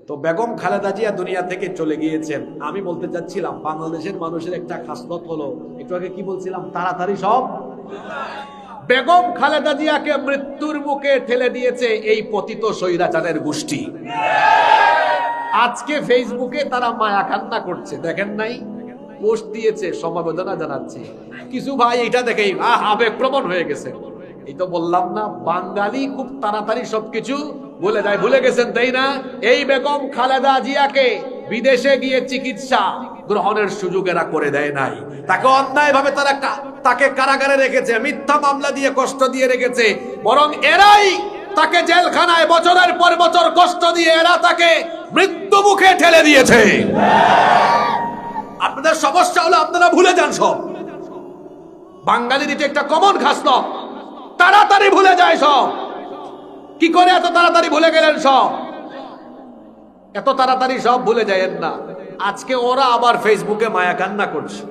তো বেগম খালেদা জিয়া দুনিয়া থেকে চলে গিয়েছেন। আমি বলতে চাচ্ছিলাম, বাংলাদেশের মানুষের একটা খাসলত হলো, একটু আগে কি বলছিলাম, তাড়াতাড়ি সব। বেগম খালেদা জিয়াকে মৃত্যুর মুখে ঠেলে দিয়েছে এই পতিত স্বৈরাচারের গোষ্ঠী। আজকে ফেসবুকে তারা মায়া কান্না করছে, দেখেন নাই? পোস্ট দিয়েছে, সমবেদনা জানাচ্ছে। কিছু ভাই এটা দেখেই আবেগপ্রবণ হয়ে গেছে। এই তো বললাম না, বাঙালি খুব তাড়াতাড়ি সবকিছু ভুলে যায়। ভুলে গেছেন, তাই না? এই বেগম খালেদা জিয়াকে বিদেশে গিয়ে চিকিৎসা গ্রহণের সুযোগ এরা করে দেয় নাই। তাকে অন্যায়ভাবে তাকে কারাগারে রেখেছে, মিথ্যা মামলা দিয়ে কষ্ট দিয়ে রেখেছে। বরং এরাই তাকে জেলখানায় বছরের পর বছর কষ্ট দিয়ে এরা তাকে মৃত্যু মুখে ঠেলে দিয়েছে। আপনাদের সমস্যা হলো আপনারা ভুলে যান সব। বাঙালির এটা একটা কমন খাসলত, তাড়াতাড়ি ভুলে যায় সব। কি করে এত তাড়াতাড়ি ভুলে গেলেন সব? এত তাড়াতাড়ি সব ভুলে যায়েন না। আজকে ওরা আবার ফেসবুকে মায়া কান্না করছে,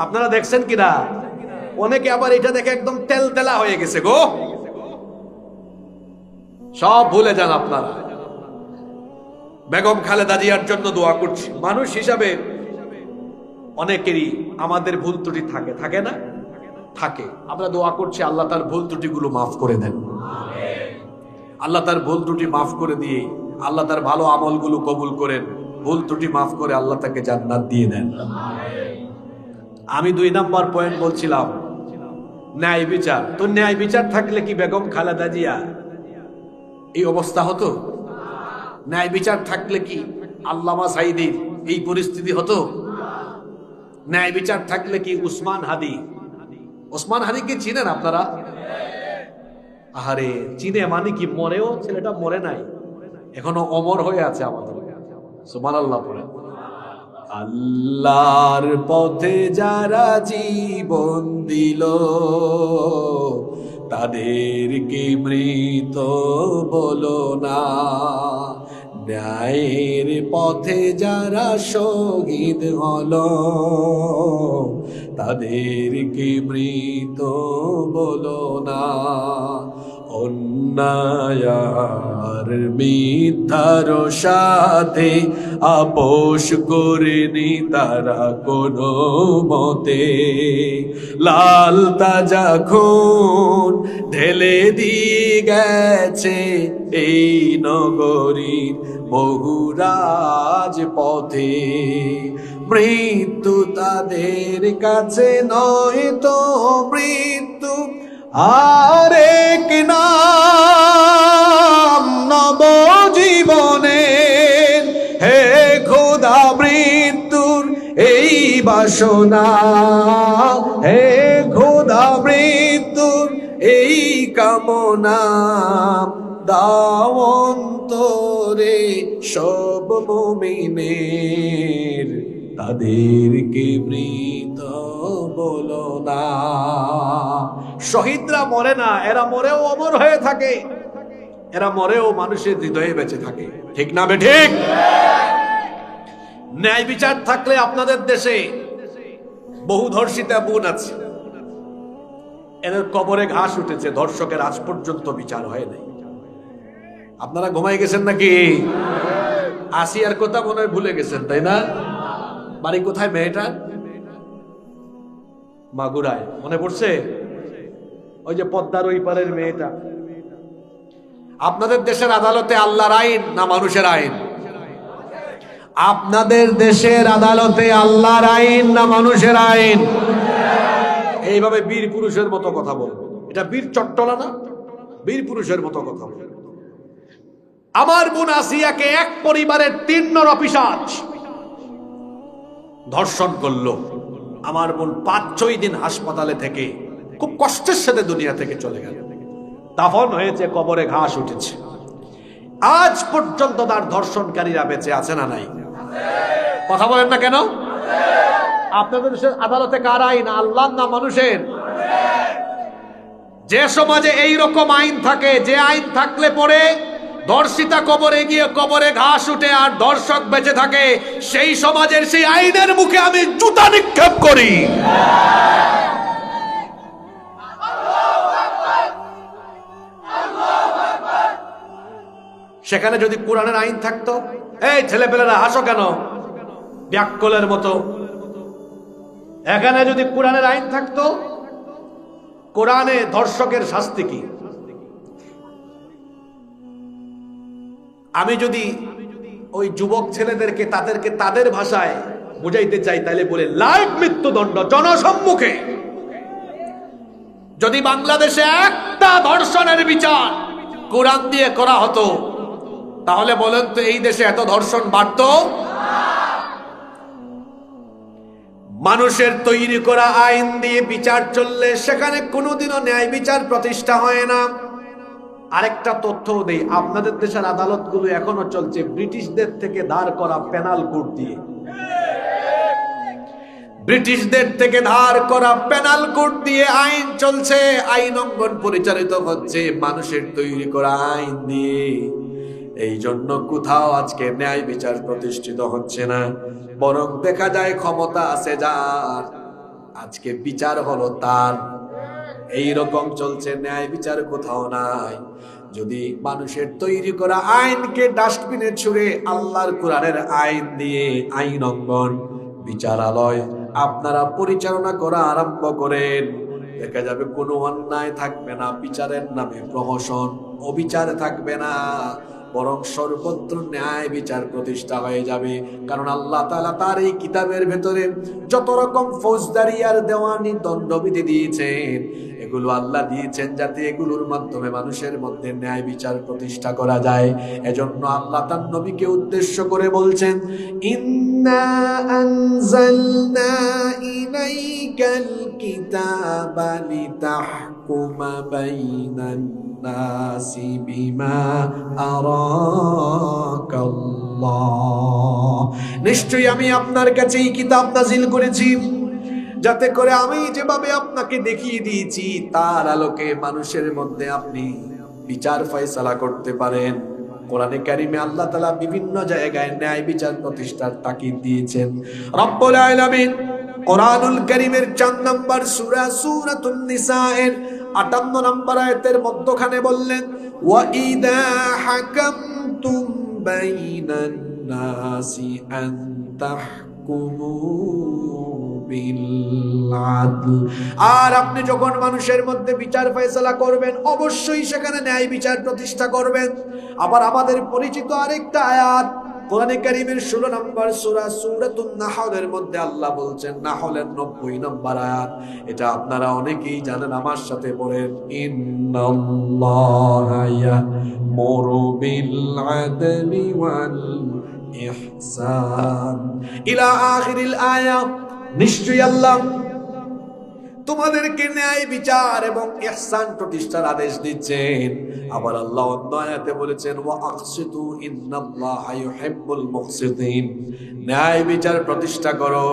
আপনারা দেখছেন কিনা? অনেকে আবার এটা দেখে একদম তেলতেলা হয়ে গেছে গো। সব ভুলে যান আপনারা। বেগম খালেদা জিয়ার জন্য দোয়া করছি। মানুষ হিসাবে অনেকেরই আমাদের ভুল ত্রুটি থাকে, থাকে না? থাকে। আমরা দোয়া করছি আল্লাহ তার ভুল ত্রুটিগুলো মাফ করে দেন। আল্লাহ তার ভুল ত্রুটি মাফ করে দিয়ে আল্লাহ তার ভালো আমলগুলো কবুল করেন, ভুল ত্রুটি মাফ করে আল্লাহ তাকে জান্নাত দিয়ে দেন। আমি 2 নাম্বার পয়েন্ট বলছিলাম, ন্যায় বিচার। তো ন্যায় বিচার থাকলে কি বেগম খালেদা জিয়া এই অবস্থা হতো? ন্যায় বিচার থাকলে কি আল্লামা সাঈদীর এই পরিস্থিতি হতো? ন্যায় বিচার থাকলে কি ওসমান হাদিকে চিনেন আপনারা? আহারে, চিনে মানে কি, মরেও ছেলেটা মরে নাই, এখনো অমর হয়ে আছে আমাদের। সুবহানাল্লাহ পড়েন। আল্লাহর পথে যারা জীবন দিল তাদেরকে মৃত বলো না, ন্যায়ের পথে যারা শহীদ হলো তাদেরকে মৃত বলো না। অন্যায় আর মিথ্যার সাথে আপোষ করেনি তারা কোনো মতে, লাল তাজা খুন ঢেলে দিয়ে গেছে এই নগরীর বহু রাজপথে। মৃত্যু তাদের কাছে নয় তো মৃত্যু আরেক নাম নবজীবনের। হে খোদা, মৃত্যুর এই বাসনা, হে খোদা, মৃত্যুর এই কামনা, দাও অন্তরে সব মুমিনের, তাদেরকে মৃত বলো না। শহীদরা মরে না, এরা মরেও অমর হয়ে থাকে, এরা মরেও মানুষের হৃদয়ে বেঁচে থাকে। ঠিক না বে ঠিক? ন্যায় বিচার থাকলে আপনাদের দেশে বহু ধর্ষিতা বোন আছে, এদের কবরে ঘাস উঠেছে, ধর্ষকের আজ পর্যন্ত বিচার হয় নাই। আপনারা ঘুমাই গেছেন নাকি? আসিয়ার কথা মনে হয় ভুলে গেছেন, তাই না? বাড়ি কোথায় মেয়েটা? মাগুরায়। মনে পড়ছে? ওই যে পদ্মার ওই পারের মেয়েটা। আপনাদের দেশের আদালতে আল্লাহর আইন না মানুষের আইন? আপনাদের দেশের আদালতে আল্লাহর আইন না মানুষের আইন? এইভাবে বীর পুরুষের মতো কথা বলবো, এটা বীর চট্টলা না, বীর পুরুষের মতো কথা বলবো। আমার বোন আসিয়াকে এক পরিবারের 3 নর অফিসার ধর্ষণ করলো। আমার বোন 5-6 দিন হাসপাতালে থেকে খুব কষ্টের সাথে দুনিয়া থেকে চলে গেল। দাফন হয়েছে, কবরে ঘাস উঠেছে। আজ পর্যন্ত তার ধর্ষণকারীরা বেঁচে আছে না নাই? কথা বলেন না কেন? আপনাদের দেশের আদালতে কার আইন, আল্লাহর না মানুষের? যে সমাজে এই রকম আইন থাকে, যে আইন থাকলে পরে ধর্ষিতা কবরে গিয়ে কবরে ঘাস উঠে আর ধর্ষক বেঁচে থাকে, সেই সমাজের সেই আইনের মুখে আমি জুতা নিক্ষেপ করি। সেখানে যদি কোরআনের আইন থাকতো, এই ছেলেপেলেরা হাসো কেন ব্যাককলের মতো, এখানে যদি কোরআনের আইন থাকতো, কোরআনে ধর্ষকের শাস্তি কি? আমি যদি ওই যুবক ছেলেদেরকে তাদেরকে তাদের ভাষায় বুঝাইতে চাই, তাহলে বলে লাইভ মৃত্যুদণ্ড জনসম্মুখে। যদি বাংলাদেশে একটা ধর্ষণের বিচার কোরআন দিয়ে করা হতো, তাহলে বলেন তো এই দেশে এত ধর্ষণ বাড়তো? মানুষের তৈরি করা আইন দিয়ে বিচার চললে সেখানে কোনোদিনও ন্যায় বিচার প্রতিষ্ঠা হয় না। আরেকটা তথ্য দেই, আপনাদের দেশের আদালতগুলো এখনো চলছে ব্রিটিশদের থেকে ধার করা পেনাল কোড দিয়ে। ব্রিটিশদের থেকে ধার করা পেনাল কোড দিয়ে আইন চলছে, আইন অঙ্গন পরিচালিত হচ্ছে মানুষের তৈরি করা আইন দিয়ে। এই জন্য কোথাও আজকে ন্যায় বিচার প্রতিষ্ঠিত হচ্ছে না, বরং দেখা যায় ক্ষমতা আছে যার, আজকে বিচার হলো তার। এই রকম চলছে, ন্যায় বিচার কোথাও নাই। যদি মানুষের তৈরি করা আইনকে ডাস্টবিনে ছুঁড়ে আল্লাহর কোরআনের আইন দিয়ে আইন অঙ্গন বিচারালয় আপনারা পরিচালনা করা আরম্ভ করেন, দেখা যাবে কোনো অন্যায় থাকবে না, বিচারের নামে প্রহসন, অবিচার থাকবে না, বরং সর্বত্র ন্যায় বিচার প্রতিষ্ঠা হয়ে যাবে। কারণ আল্লাহ তাআলা তার এই কিতাবের ভেতরে যত রকম ফৌজদারি আর দেওয়ানি দণ্ডবিধি দিয়েছেন, এগুলো আল্লাহ দিয়েছেন যাতে এগুলোর মাধ্যমে মানুষের মধ্যে ন্যায় বিচার প্রতিষ্ঠা করা যায়। এজন্য আল্লাহ তার নবীকে উদ্দেশ্য করে বলছেন, ইন্না আনজালনা ইলাইকাল কিতাবা লিতাহকুমা বাইনান নাসি বিমা আরাকাল্লাহ। নিশ্চয়ই আমি আপনার কাছে এই কিতাব নাজিল করেছি যাতে করে আমি যেভাবে আপনাকে দেখিয়ে দিয়েছি তার আলোকে মানুষের মধ্যে আপনি বিচার ফয়সালা করতে পারেন। কোরআনে কারিমে আল্লাহ তাআলা বিভিন্ন জায়গায় ন্যায় বিচার প্রতিষ্ঠার তাকিদ দিয়েছেন। রব্বুল আলামিন কোরআনুল কারিমের 4 নম্বর সূরা সূরাতুন নিসা এর 58 নম্বর আয়াতের মধ্যখানে বললেন, ওয়া ইদা হাকামতুম বাইনান নাসি আন তাহকুমু বিল আদল। আর আপনি যখন মানুষের মধ্যে বিচার ফয়সালা করবেন অবশ্যই সেখানে ন্যায় বিচার প্রতিষ্ঠা করবেন। আবার আমাদের পরিচিত আরেকটা আয়াত কোরআনে কারীমের 16 নম্বর সূরা সূরাতুন নাহলের মধ্যে আল্লাহ বলছেন, নাহলের 90 নম্বর আয়াত, এটা আপনারা অনেকেই জানেন, আমার সাথে পড়েন, ইন্নাল্লাহা ইয়া'মুরু বিল আদলি ওয়াল ইহসান ইলা আখিরিল আয়াত। নিশ্চয়ই আল্লাহ তোমাদেরকে ন্যায় বিচার এবং ইহসান প্রতিষ্ঠার আদেশ দিচ্ছেন। আবার আল্লাহ অন্য আয়াতে বলেছেন, ওয়া আকসিতু ইন্নাল্লাহা ইউহিব্বুল মুকসিতিন। ন্যায় বিচার প্রতিষ্ঠা করো,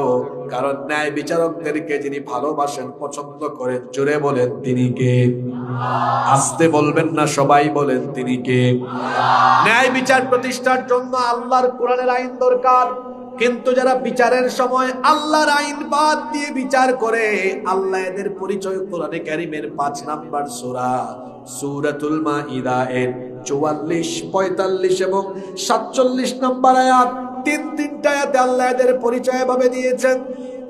কারণ ন্যায় বিচারকদেরকে যিনি ভালোবাসেন, পছন্দ করেন, জোরে বলেন তিনি কে? আস্তে বলবেন না, সবাই বলেন তিনি কে? ন্যায় বিচার প্রতিষ্ঠার জন্য আল্লাহর কোরআনের আইন দরকার। কিন্তু যারা বিচারের সময় আল্লাহর আইন বাদ দিয়ে বিচার করে, আল্লাহ এদের পরিচয় কোরআনে কারীমের 5 নম্বর সূরা সূরাতুল মাইদা এর 44, 45 এবং 47 নম্বর আয়াত, তিনটা আয়াতে আল্লাহ এদের পরিচয় এভাবে দিয়েছেন,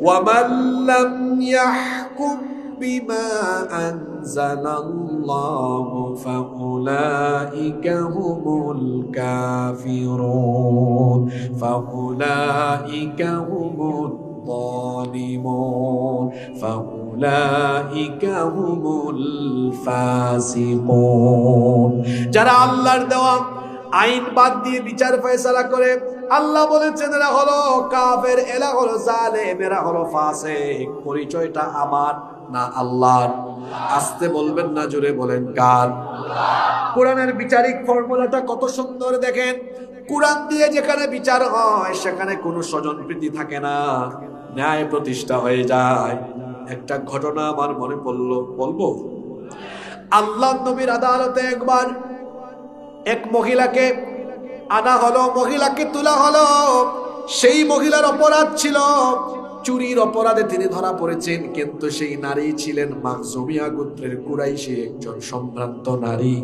ওয়া মান লাম ইয়াহকুম বিমা আনজালাল্লাহু ফাউলাইকা হুমুল কাফিরুন ফাউলাইকা হুমুল যালিমুন ফাউলাইকা হুমুল ফাসিকুন। যারা আল্লাহর দেওয়া আইন বাদ দিয়ে বিচার ফয়সালা করে, আল্লাহ বলেছেন এরা হলো কাফের, এরা হলো জালেম, এরা হলো ফাসিক। পরিচয়টা আমার না আল্লাহর? আস্তে বলবেন না, জোরে বলেন কার? কোরআনের বিচারিক ফর্মুলাটা কত সুন্দর দেখেন। কোরআন দিয়ে যেখানে বিচার হয় সেখানে কোনো স্বজনপ্রীতি থাকে না, ন্যায় প্রতিষ্ঠা হয়ে যায়। একটা ঘটনা আমার মনে পড়লো, বলবো। আল্লাহ নবীর আদালতে একবার এক মহিলাকে আনা হলো, মহিলাকে তোলা হলো। সেই মহিলার অপরাধ ছিল চুরির অপরাধে তিনি ধরা পড়েছেন, কিন্তু সেই নারী ছিলেন মাখজুমিয়া গোত্রের কুরাইশী একজন সম্ভ্রান্ত নারী।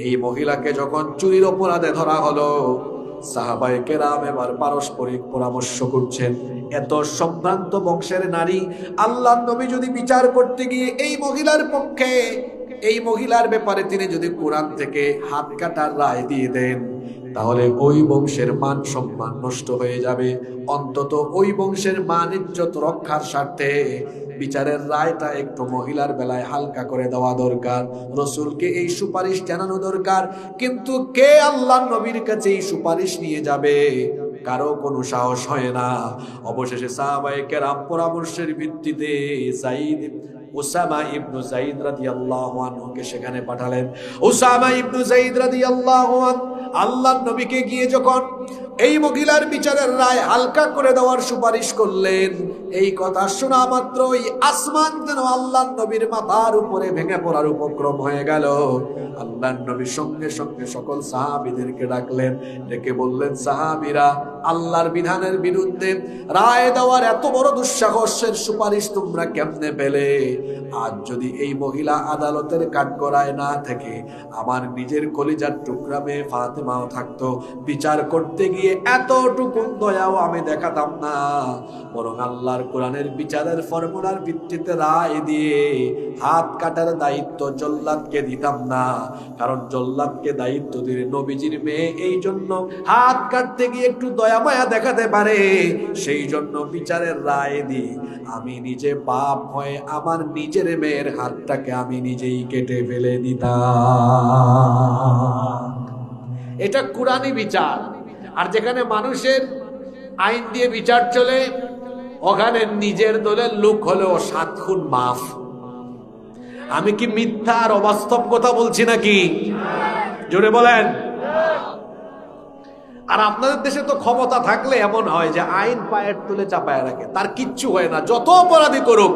এই মহিলাকে যখন চুরির অপরাধে ধরা হলো, সাহাবায়ে কেরাম এবার পারস্পরিক পরামর্শ করছেন, এত সম্ভ্রান্ত বংশের নারী, আল্লাহর নবী যদি বিচার করতে গিয়ে এই মহিলার পক্ষে, এই মহিলার ব্যাপারে তিনি যদি কোরআন থেকে হাত কাটার রায় দিয়ে দেন, তাহলে ওই বংশের মান সম্মান নষ্ট হয়ে যাবে। অন্তত ওই বংশের মান ইজ্জত রক্ষার স্বার্থে বিচারের রায়টা একটু মহিলার বেলায় হালকা করে দেওয়া দরকার, রাসূলকে এই সুপারিশ জানানো দরকার। কিন্তু কে আল্লাহর নবীর কাছে এই সুপারিশ নিয়ে যাবে? কারো কোনো সাহস হয় না। অবশেষে সাহাবায়ে কেরাম পরামর্শের ভিত্তিতে উসামা ইবনে যায়েদ রাদিয়াল্লাহু আনহুকে সেখানে পাঠালেন। উসামা ইবনে যায়েদ রাদিয়াল্লাহু আনহু আল্লাহর নবীকে গিয়ে যখন এই মহিলার বিচারের রায় হালকা করে দেওয়ার সুপারিশ করলেন, এই কথা শোনা মাত্রই আসমান যেন আল্লাহর নবীর মাথার উপরে ভেঙে পড়ার উপক্রম হয়ে গেল। আল্লাহর নবী সঙ্গে সঙ্গে সকল সাহাবীদেরকে ডাকলেন, ডেকে বললেন, সাহাবীরা, আল্লাহর বিধানের বিরুদ্ধে রায় দেওয়ার এত বড় দুঃসাহসের সুপারিশ তোমরা কেমনে পেলে? আজ যদি এই মহিলা আদালতের কাঠগড়ায় না থেকে আমার নিজের কলিজার টুকরা মেয়ে ফাতেমাও থাকতো, বিচার করতে গিয়ে দিকে এতটুকু দয়াও আমি দেখাতাম না, বরং আল্লাহর কোরআনের বিচারের ফর্মুলার ভিত্তিতে রায় দিয়ে হাত কাটার দায়িত্ব জল্লাদকে দিতাম না। কারণ জল্লাদকে দায়িত্ব দিলে নবীজির মেয়ে এই জন্য হাত কাটতে গিয়ে একটু দয়া মায়া দেখাতে পারে, সেই জন্য বিচারের রায় দিই আমি নিজে পাপ হয়ে আমার নিজের মেয়ের হাতটাকে আমি নিজেই কেটে ফেলে দিতাম। এটা কুরআনী বিচার। আর যেখানে মানুষের আইন দিয়ে বিচার চলে, ওখানে নিজের দলের লোক হলেও 7 খুন মাফ। আমি কি মিথ্যা আর অবাস্তব কথা বলছি নাকি? জোরে বলেন। আর আপনাদের দেশে তো ক্ষমতা থাকলে এমন হয় যে আইন পায়ের তুলে চাপায় রাখে, তার কিচ্ছু হয় না, যত অপরাধী করুক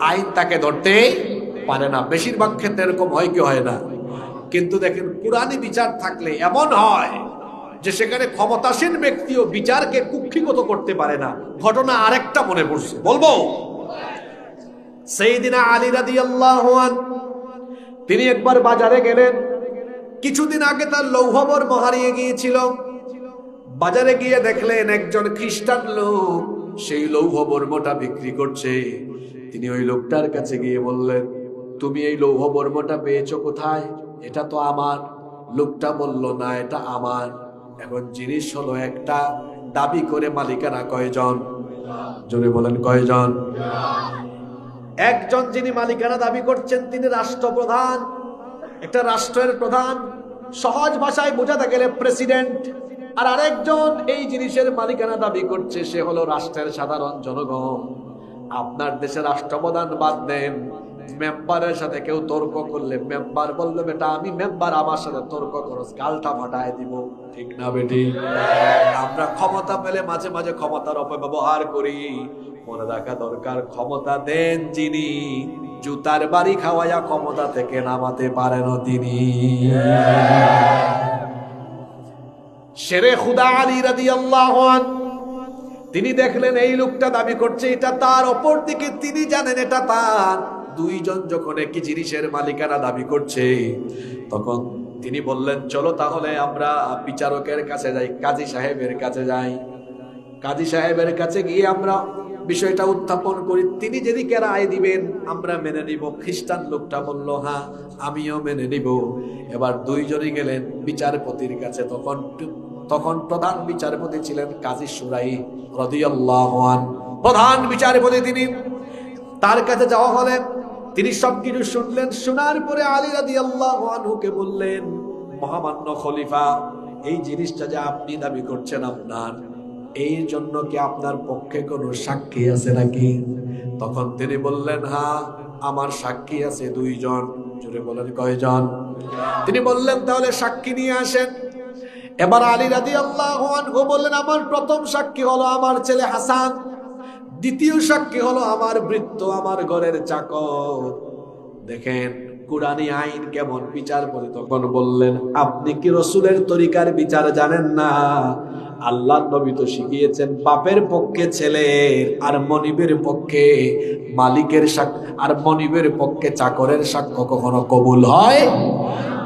আইন তাকে ধরতে পারে না। বেশিরভাগ ক্ষেত্রে এরকম হয় কি হয় না? কিন্তু দেখেন কুরআনী বিচার থাকলে এমন হয় যে সেখানে ক্ষমতাসীন ব্যক্তিও বিচারকে কুক্ষিগত করতে পারে না। ঘটনা আরেকটা মনে পড়ছে, বলবো। সাইয়েদিনা আলী রাদিয়াল্লাহু আনহু তিনি একবার বাজারে গেলেন। কিছুদিন আগে তার লৌহবর্ম হারিয়ে গিয়েছিল। বাজারে গিয়ে দেখলেন একজন খ্রিস্টান লোক সেই লৌহবর্মটা বিক্রি করছে। তিনি ওই লোকটার কাছে গিয়ে বললেন, তুমি এই লৌহবর্মটা পেয়েছো কোথায়? এটা তো আমার। লোকটা বলল, না এটা আমার। এখন জিনিস হলো একটা, দাবি করে মালিকানা কয়জন? জোরে বলেন কয়জন? একজন যিনি মালিকানা দাবি করছেন তিনি রাষ্ট্রপ্রধান, একটা রাষ্ট্রের প্রধান, সহজ ভাষায় বোঝাতে গেলে প্রেসিডেন্ট। আর আরেকজন এই জিনিসের মালিকানা দাবি করছে, সে হলো রাষ্ট্রের সাধারণ জনগণ। আপনার দেশের রাষ্ট্রপ্রধান বাদ দেন, মেম্বারের সাথে কেউ তর্ক করলে মেম্বার বললো, বেটা আমি মেম্বার, আমার সাথে তর্ক করো, গালটা ফাটায় দিব। ঠিক না বেটি? আমরা ক্ষমতা পেলে মাঝে মাঝে ক্ষমতার অপব্যবহার করি। মনে রাখা দরকার, ক্ষমতা দেন যিনি, জুতার বাড়ি খাওয়াইয়া ক্ষমতা থেকে নামাতে পারেন তিনি। শেরে খুদা আলী রাদিয়াল্লাহু আনহু তিনি দেখলেন এই লোকটা দাবি করছে এটা তার, অপর দিকে তিনি জানেন এটা তার। দুইজন যখন একই জিনিসের মালিকানা দাবি করছে, তখন তিনি বললেন, চলো তাহলে আমরা বিচারকের কাছে যাই, কাজী সাহেবের কাছে যাই। কাজী সাহেবের কাছে গিয়ে আমরা বিষয়টা উত্থাপন করি, তিনি যেদিকে রায় দিবেন আমরা মেনে নিব। খ্রিস্টান লোকটা বলল, হ্যাঁ আমিও মেনে নিব। এবার দুইজনই গেলেন বিচারপতির কাছে। তখন প্রধান বিচারপতি ছিলেন কাজী শুরাই রাদিয়াল্লাহু আনহু, প্রধান বিচারপতি তিনি। তার কাছে যাওয়া হলে তিনি সবকিছু শুনলেন। শোনার পরে আলী রাদিয়াল্লাহু আনহুকে বললেন, মহামান্য খলিফা, এই জিনিসটা যে আপনি দাবি করছেন আপনার, এই জন্য কি আপনার পক্ষে কোনো সাক্ষী আছে নাকি? তখন তিনি বললেন, হ্যাঁ আমার সাক্ষী আছে 2 জন। জোরে বলেন কয়জন? তিনি বললেন, তাহলে সাক্ষী নিয়ে আসেন। এবার আলী রাদিয়াল্লাহু আনহু বললেন, আমার প্রথম সাক্ষী হলো আমার ছেলে হাসান, দ্বিতীয় সাক্ষী হলো আমার ভৃত্য, আমার ঘরের চাকর। দেখেন কুরআনী আইন কেমন। বিচারপতি তখন বললেন, আপনি কি রাসূলের তরিকার বিচার জানেন না? আল্লাহর নবী তো শিখিয়েছেন বাপের পক্ষে ছেলের, আর মনিবের পক্ষে মালিকের সাক্ষ্য, আর মনিবের পক্ষে চাকরের সাক্ষ্য কখনো কবুল হয়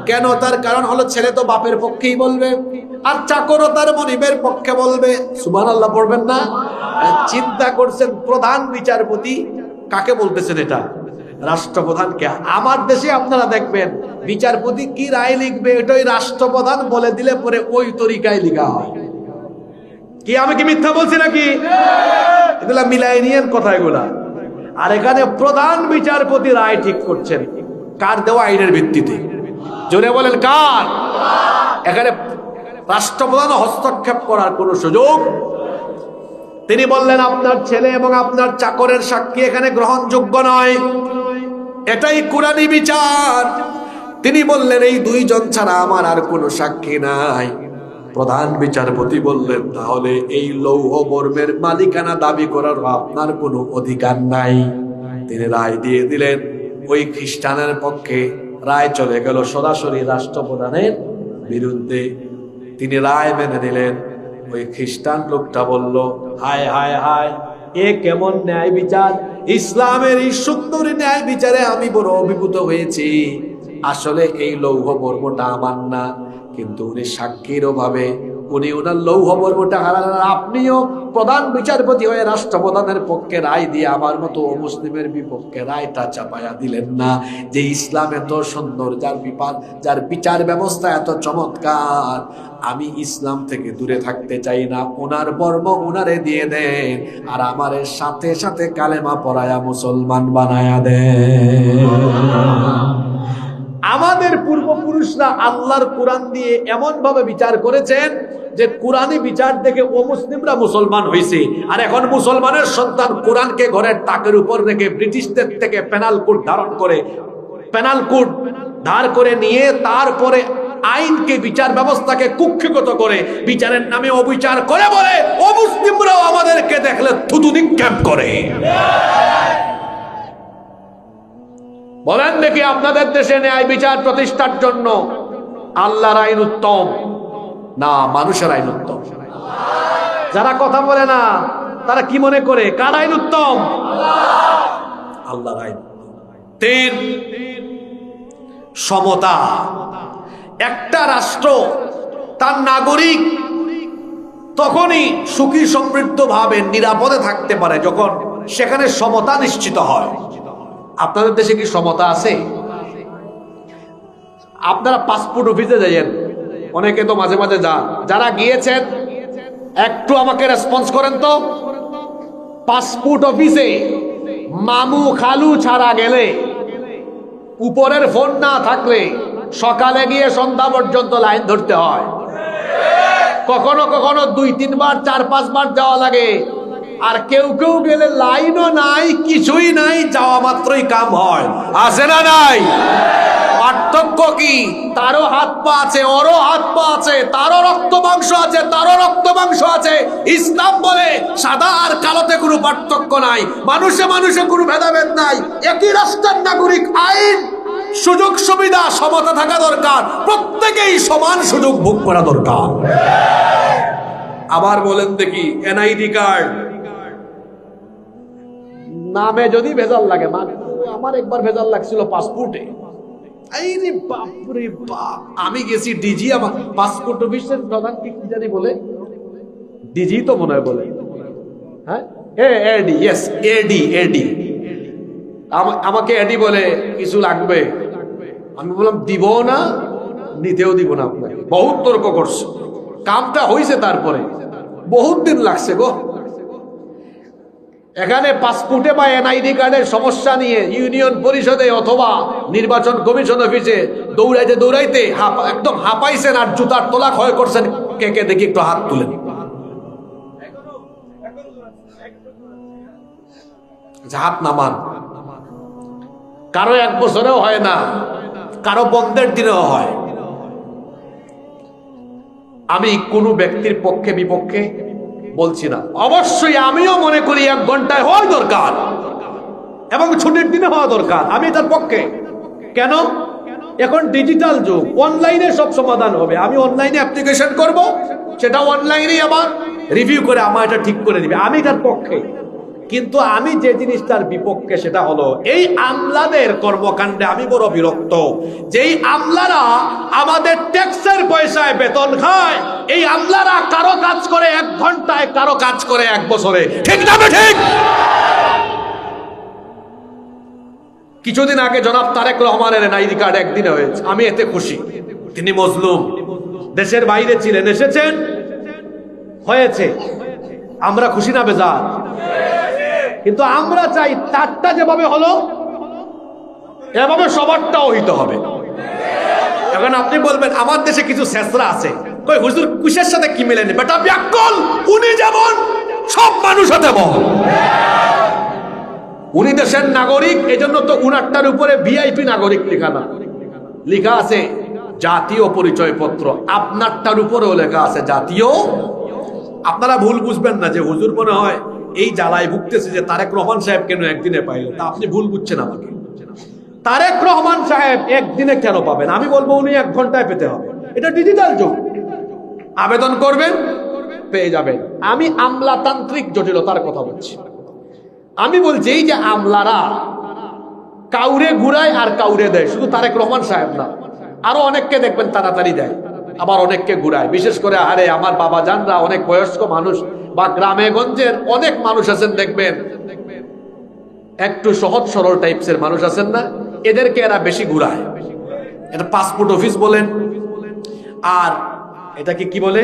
কেন? তার কারণ হলো ছেলে তো বাপের পক্ষেই বলবে, আর চাকরও তার মনিবের পক্ষে বলবে। সুবহানাল্লাহ পড়বেন না? চিন্তা করছেন প্রধান বিচারপতি কাকে বলতেছেন? এটা রাষ্ট্রপ্রধানকে। আমার দেশে আপনারা দেখবেন বিচারপতি কি রায় লিখবে এটাই রাষ্ট্রপ্রধান বলে দিলে পরে ওই তরিকায় লেখা হয়। কি আমি কি মিথ্যা বলছি নাকি? এগুলা মিলাই নিয়েন কথা এগুলা। আর এখানে প্রধান বিচারপতি রায় ঠিক করছেন কার দেওয়া আইনের ভিত্তিতে? জোরে বলেন কার? এখানে রাষ্ট্রপ্রধান হস্তক্ষেপ করার কোন সুযোগ। তিনি বললেন, আপনার ছেলে এবং আপনার চাকরের সাক্ষী এখানে গ্রহণযোগ্য নয়, এটাই কুরআনী বিচার। তিনি বললেন, এই 2 জন ছাড়া আমার আর কোনো সাক্ষী নাই। প্রধান বিচারপতি বললেন, তাহলে এই লৌহ বর্মের মালিকানা দাবি করার আপনার কোনো অধিকার নাই। তিনি রায় দিয়ে দিলেন ওই খ্রিস্টানের পক্ষে। রায় চলে গেল সরাসরি রাষ্ট্রপ্রধানের বিরুদ্ধে। তিনি রায় মেনে নিলেন। ওই খ্রিস্টান লোকটা বলল, হায় হায় হায়, এ কেমন ন্যায় বিচার! ইসলামের এই সুন্দর ন্যায় বিচারে আমি বড় অভিভূত হয়েছি। আসলে এই লৌহ বর্মটা আমার না, কিন্তু উনি সাক্ষীর অভাবে উনি ওনার লৌহ বর্মটা হারালেন। আপনিও প্রধান বিচারপতি হয়ে রাষ্ট্রপ্রধানের পক্ষে রায় দিয়ে আমার মতো মুসলিমের বিপক্ষে রায়টা চাপায়া দিলেন না? যে ইসলাম এত সুন্দর, যার বিচার ব্যবস্থা এত চমৎকার, আমি ইসলাম থেকে দূরে থাকতে চাই না। ওনার বর্ম ওনারে দিয়ে দেন, আর আমারে সাথে সাথে কালেমা পড়ায়া মুসলমান বানায়া দেন। আমাদের পূর্বপুরুষরা আল্লাহর কোরআন দিয়ে এমন ভাবে বিচার করেছেন যে কোরআনী বিচার দেখে ও মুসলিমরা মুসলমান হয়েছে। আর এখন মুসলমানের সন্তান কোরআনকে ঘরের তাকের উপর রেখে ব্রিটিশদের থেকে পেনাল কোড ধার করে নিয়ে তারপরে আইনকে, বিচার ব্যবস্থাকে কুক্ষিগত করে বিচারের নামে অবিচার করে বলে ও মুসলিমরাও আমাদেরকে দেখলে থুতু নিক্ষেপ করে। বলেন দেখি, আপনাদের দেশে ন্যায় বিচার প্রতিষ্ঠার জন্য আল্লাহর আইন উত্তম না মানুষের আইন উত্তম? যারা কথা বলে না তারা কি মনে করে কার আইন উত্তম? আল্লাহর আইন। 3, সমতা। একটা রাষ্ট্র তার নাগরিক তখনই সুখী সমৃদ্ধ ভাবে নিরাপদে থাকতে পারে যখন সেখানে সমতা নিশ্চিত হয়। আপনাদের দেশে কি সমতা আছে? আপনারা পাসপোর্ট অফিসে যাইয়েন, অনেকে তো মাঝে মাঝে যান, যারা গিয়েছেন একটু আমাকে রেসপন্স করেন তো। পাসপোর্ট অফিসে মামু খালু ছাড়া গেলে, উপরের ফোন না থাকলে সকালে গিয়ে সন্ধ্যা পর্যন্ত লাইন ধরতে হয়। কখনো কখনো 2-3 বার 4-5 বার যাওয়া লাগে। আর কেউ কেউ গেলে লাইনও নাই, কিছুই নাই, যাওয়া মাত্রই কাম হয়। আছে না নাই? পার্থক্য কি? তারও হাত পা আছে, ওরও হাত পা আছে, তারও রক্ত মাংস আছে, তারও রক্ত মাংস আছে। ইসলাম বলে সাদা আর কালোতে কোনো পার্থক্য নাই, মানুষে মানুষে কোনো ভেদাভেদ নাই, একই রাষ্ট্রের নাগরিক। আইন, সুযোগ সুবিধা, সমতা থাকা দরকার, প্রত্যেকেই সমান সুযোগ ভোগ করা দরকার। আবার বলেন দেখি, এনআইডি কার্ড নামে যদি ভেজাল লাগে, আমার একবার ভেজাল লাগছিল পাসপোর্টে। আমি গেছি ডিজি, আমার পাসপোর্ট অফিসের প্রধান কি জানি বলে, ডিজি তো মনে হয় বলে, হ্যাঁ এডি, ইয়েস এডি। আমাকে এডি বলে কিছু লাগবে, আমি বললাম দিব না, নিতেও দিব না আপনাকে। বহুত তর্ক করছে, কামটা হয়েছে, তারপরে বহুত দিন লাগছে গো। এখানে পাসপোর্টে বা এনআইডি কার্ডের সমস্যা নিয়ে ইউনিয়ন পরিষদে অথবা নির্বাচন কমিশন অফিসে দৌড়াইতে একদম হাঁপাইছেন আর জুতার তোলা ক্ষয় করছেন। কে কে দেখি একটু হাত তুলেন। হাত নামান। কারো 1 বছরেও হয় না, কারো বন্ধের দিনেও হয়। আমি কোনো ব্যক্তির পক্ষে বিপক্ষে বলছি না, অবশ্যই আমিও মনে করি 1 ঘন্টায় হওয়া দরকার এবং ছুটির দিনে হওয়া দরকার, আমি তার পক্ষে। কেন? এখন ডিজিটাল যুগ, অনলাইনে সব সমাধান হবে। আমি অনলাইনে অ্যাপ্লিকেশন করব, সেটা অনলাইনে আবার রিভিউ করে আমার এটা ঠিক করে দিবে, আমি তার পক্ষে। কিন্তু আমি যে জিনিসটার বিপক্ষে সেটা হলো এই আমলাদের কর্মকাণ্ডে আমি বড় বিরক্ত। যেই আমলারা আমাদের ট্যাক্সের পয়সায় বেতন খায়, এই আমলারা কারো কাজ করে 1 ঘন্টায়, কারো কাজ করে 1 বছরে। ঠিক না ঠিক? কিছুদিন আগে জনাব তারেক রহমানের এনআইডি কার্ড একদিনে হয়েছে, আমি এতে খুশি। তিনি মজলুম, দেশের বাইরে ছিলেন, এসেছেন, হয়েছে, আমরা খুশি না বেজার? কিন্তু আমরা চাই তারটা যেভাবে হলো এভাবে সবারটাও হইতে হবে। এখন আপনি বলবেন আমার দেশে কিছু শেষরা আছে, কই হুজুর কুশের সাথে কি মেলেনি? বেটা ব্যাকল, উনি যেমন সব মানুষ হতে বল। উনি দেশের নাগরিক, এজন্য তো উনারটার উপরে ভিআইপি নাগরিক লেখা না, লেখা আছে জাতীয় পরিচয়পত্র। আপনারটার উপরেও লেখা আছে জাতীয়। আপনারা ভুল বুঝবেন না যে হুজুর মনে হয় এই জ্বালায় ভুগতেছে যে তারেক রহমান সাহেব কেন একদিনে পাইল। তা আপনি ভুল বুঝছেন আমাকে। তারেক রহমান সাহেব একদিনে কেন পাবেন? আমি বলবো উনি 1 ঘন্টায় পেতে হবে। এটা ডিজিটাল যুগ, আবেদন করবেন, পেয়ে যাবেন। আমি আমলাতান্ত্রিক জটিলতার কথা বলছি। আমি বলছি এই যে আমলারা কাউরে ঘুরায় আর কাউরে দেয়, শুধু তারেক রহমান সাহেব না, আরো অনেককে দেখবেন তাড়াতাড়ি দেয়। আবার অনেককে ঘুরায়। বিশেষ করে আরে আমার বাবা জানরা অনেক বয়স্ক মানুষ বা গ্রামে গঞ্জের অনেক মানুষ আছেন, দেখবেন একটু সহজ সরল টাইপসের মানুষ আছেন না, এদেরকে এরা বেশি ঘুরায়। এটা পাসপোর্ট অফিস বলেন, আর এটাকে কি বলে,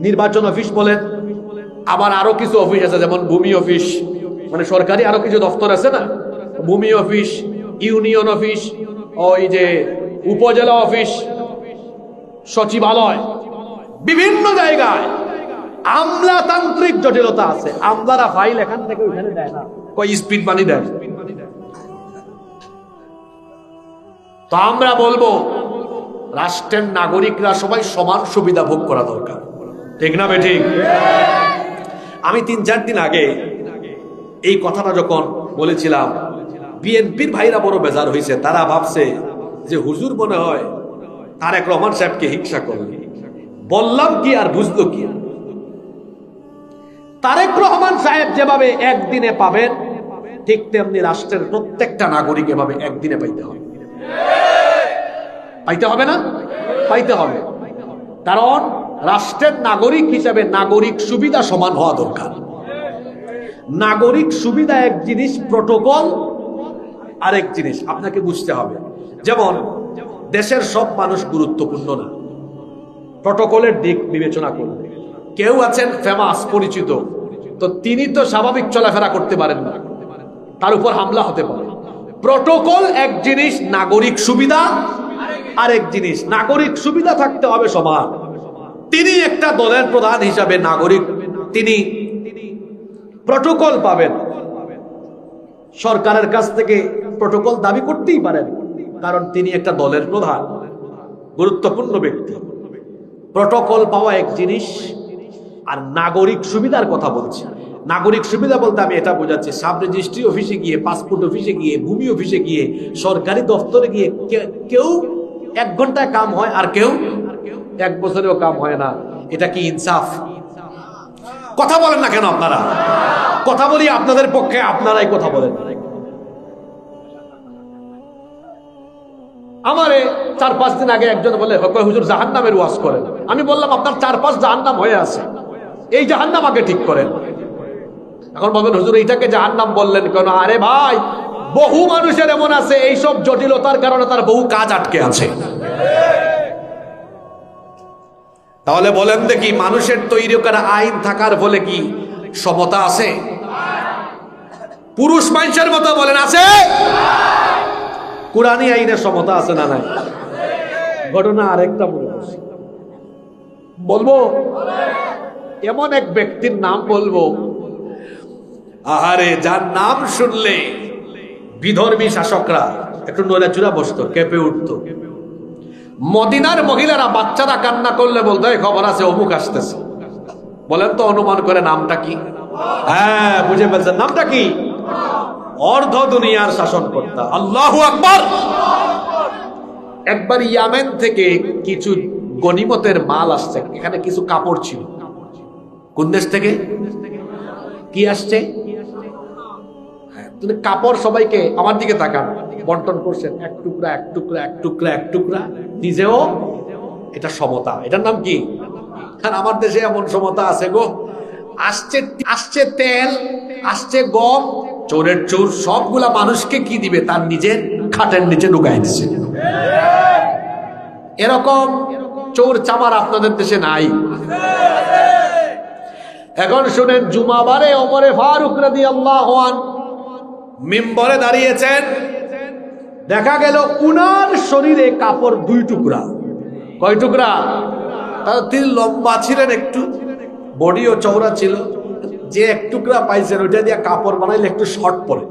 নির্বাচন অফিস বলেন, আবার আরো কিছু অফিস আছে যেমন ভূমি অফিস, মানে সরকারি আরো কিছু দপ্তর আছে না, ভূমি অফিস, ইউনিয়ন অফিস, ওই যে উপজেলা অফিস, সচিবালয়, বিভিন্ন জায়গায় আমলাতান্ত্রিক জটিলতা আছে। আমলারা ফাইল এখান থেকে ওখানে দেয় না, কই স্পিড বানি দেয়। তো আমরা বলবো রাষ্ট্রের নাগরিকরা সবাই সমান সুবিধা ভোগ করা দরকার, ঠিক না বেঠিক? আমি 3-4 দিন আগে এই কথাটা যখন বলেছিলাম, বিএনপির ভাইরা বড় বেজার হয়েছে। তারা ভাবছে যে হুজুর মনে হয় তারেক রহমান সাহেবকে হিংসা করবে। বললাম কি আর বুঝলো কি? তারেক রহমান সাহেব যেভাবে একদিনে পাবেন, ঠিক তেমনি রাষ্ট্রের প্রত্যেকটা নাগরিক এভাবে একদিনে পাইতে হবে। পাইতে হবে না? পাইতে হবে। কারণ রাষ্ট্রের নাগরিক হিসাবে নাগরিক সুবিধা সমান হওয়া দরকার। নাগরিক সুবিধা এক জিনিস, প্রটোকল আরেক জিনিস, আপনাকে বুঝতে হবে। যেমন দেশের সব মানুষ গুরুত্বপূর্ণ না, প্রটোকলের দিক বিবেচনা করবে। কেউ আছেন ফেমাস, পরিচিত, তো তিনি তো স্বাভাবিক চলাফেরা করতে পারেন না, তার উপর হামলা হতে পারে। প্রটোকল এক জিনিস, নাগরিক সুবিধা আরেক জিনিস। নাগরিক সুবিধা থাকতে হবে সমান। তিনি একটা দলের প্রধান হিসাবে নাগরিক, তিনি প্রটোকল পাবেন, সরকারের কাছ থেকে প্রটোকল দাবি করতেই পারেন, কারণ তিনি একটা দলের প্রধান, গুরুত্বপূর্ণ ব্যক্তি। প্রটোকল পাওয়া এক জিনিস, আর নাগরিক সুবিধার কথা বলছি। নাগরিক সুবিধা বলতে আমি এটা বোঝাচ্ছি, সাব রেজিস্ট্রি অফিসে গিয়ে, পাসপোর্ট অফিসে গিয়ে, ভূমি অফিসে গিয়ে, সরকারি দপ্তরে গিয়ে কেউ 1 ঘন্টায় কাম হয় আর কেউ 1 বছরেও কাম হয় না। এটা কি ইনসাফ? কথা বলেন না কেন আপনারা? কথা বলি আপনাদের পক্ষে, আপনারাই কথা বলেন। আমারে 4-5 দিন আগে একজন বলে, হুজুর জাহান্নামের ওয়াজ করেন। আমি বললাম আপনার 4-5 জাহান্নাম হয়ে আছে, এই জাহান্নাম আগে ঠিক করেন। এখন বলবেন হুজুর এইটাকে জাহান্নাম বললেন কেন? আরে ভাই, বহু মানুষের এমন আছে এইসব জটিলতার কারণে তার বহু কাজ আটকে আছে। তাহলে বলেন দেখি, মানুষের তৈরি করা আইন থাকার ফলে কি সমতা আছে? পুরুষ মানুষের মতো বলেন আছে? কুরআনী আইনের সমতা আছে না নাই? ঘটনা আরেকটা মনে করছি, বলবো এমন এক ব্যক্তির নাম বলবো, আহারে যার নাম শুনলে বিধর্মী শাসকরা একটু নড়াচড়া বসতো, কেঁপে উঠতো। মদিনার মহিলারা বাচ্চারা কান্না করলে বলতো এই খবর আছে অমুক আসতেছে। বলেন তো অনুমান করে নামটা কি? হ্যাঁ, বুঝে ফেলছেন নামটা কি? অর্ধ দুনিয়ার শাসনকর্তা। আল্লাহু আকবার। একবার ইয়ামেন থেকে কিছু গনিমতের মাল আসছে, এখানে কিছু কাপড় ছিল। কোন দেশ থেকে কি আসছে? কাপড় সবাইকে, আমার দিকে তাকান, বন্টন করছেন, 1 টুকরা 1 টুকরা 1 টুকরা 1 টুকরা, নিজেও। এটা সমতা, এটার নাম কি? আর আমার দেশে এমন সমতা আছে গো, আসছে তেল, আসছে গম, চোরের চোর সবগুলা মানুষকে কি দিবে? তার নিজের খাটের নিচে ঢুকাই দিচ্ছে। এরকম চোর চামার আপনাদের দেশে নাই? এখন শুনেন, জুমাবারে ওমরে ফারুক রাদিয়াল্লাহু আনহু মিম্বরে দাঁড়িয়েছেন, দেখা গেল উনার শরীরে কাপড় 2 টুকরা। কয় টুকরা? তিনি লম্বা ছিলেন একটু, বডিও চওড়া ছিল। যে 1 টুকরা পাইছেন ওইটা দিয়ে কাপড় বানাইলে একটু শর্ট পরে।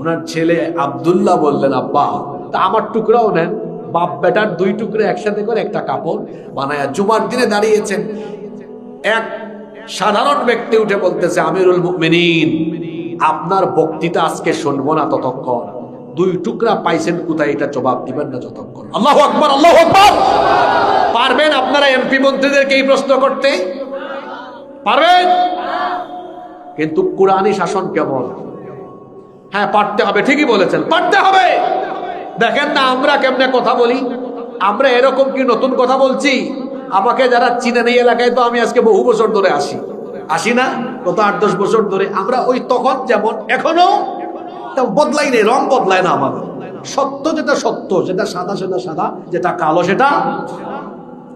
ওনার ছেলে আব্দুল্লাহ বললেন, আব্বা তা আমার টুকরাও নেন। বাপ বেটার 2 টুকরা একসাথে করে একটা কাপড় বানায়া জুমার দিনে দাঁড়িয়েছেন। এক সাধারণ ব্যক্তি উঠে বলতেছে, আমিরুল মুমিনিন, আপনার বক্তৃতা আজকে শুনবো না ততক্ষণ 2 টুকরা পাইছেন কোথায় এটা জবাব দিবেন না যতক্ষণ। আল্লাহু আকবার, আল্লাহু আকবার। পারবেন আপনারা এমপি মন্ত্রীদেরকে এই প্রশ্ন করতে? পারবেন? কিন্তু কুরআনী শাসন কেমন? হ্যাঁ পারতে হবে, ঠিকই বলেছেন, পারতে হবে। দেখেন না আমরা কেমনে কথা বলি, আমরা এরকম কি নতুন কথা বলছি? আমাকে যারা চিনে নেই এলাকায়, তো আমি আজকে বহু বছর ধরে আসি না, গত 8-10 বছর ধরে। আমরা ওই তখন যেমন এখনো বদলাই নেই, রং বদলায় না আমাদের। সত্য যেটা সত্য, যেটা সাদা সেটা সাদা, যেটা কালো সেটা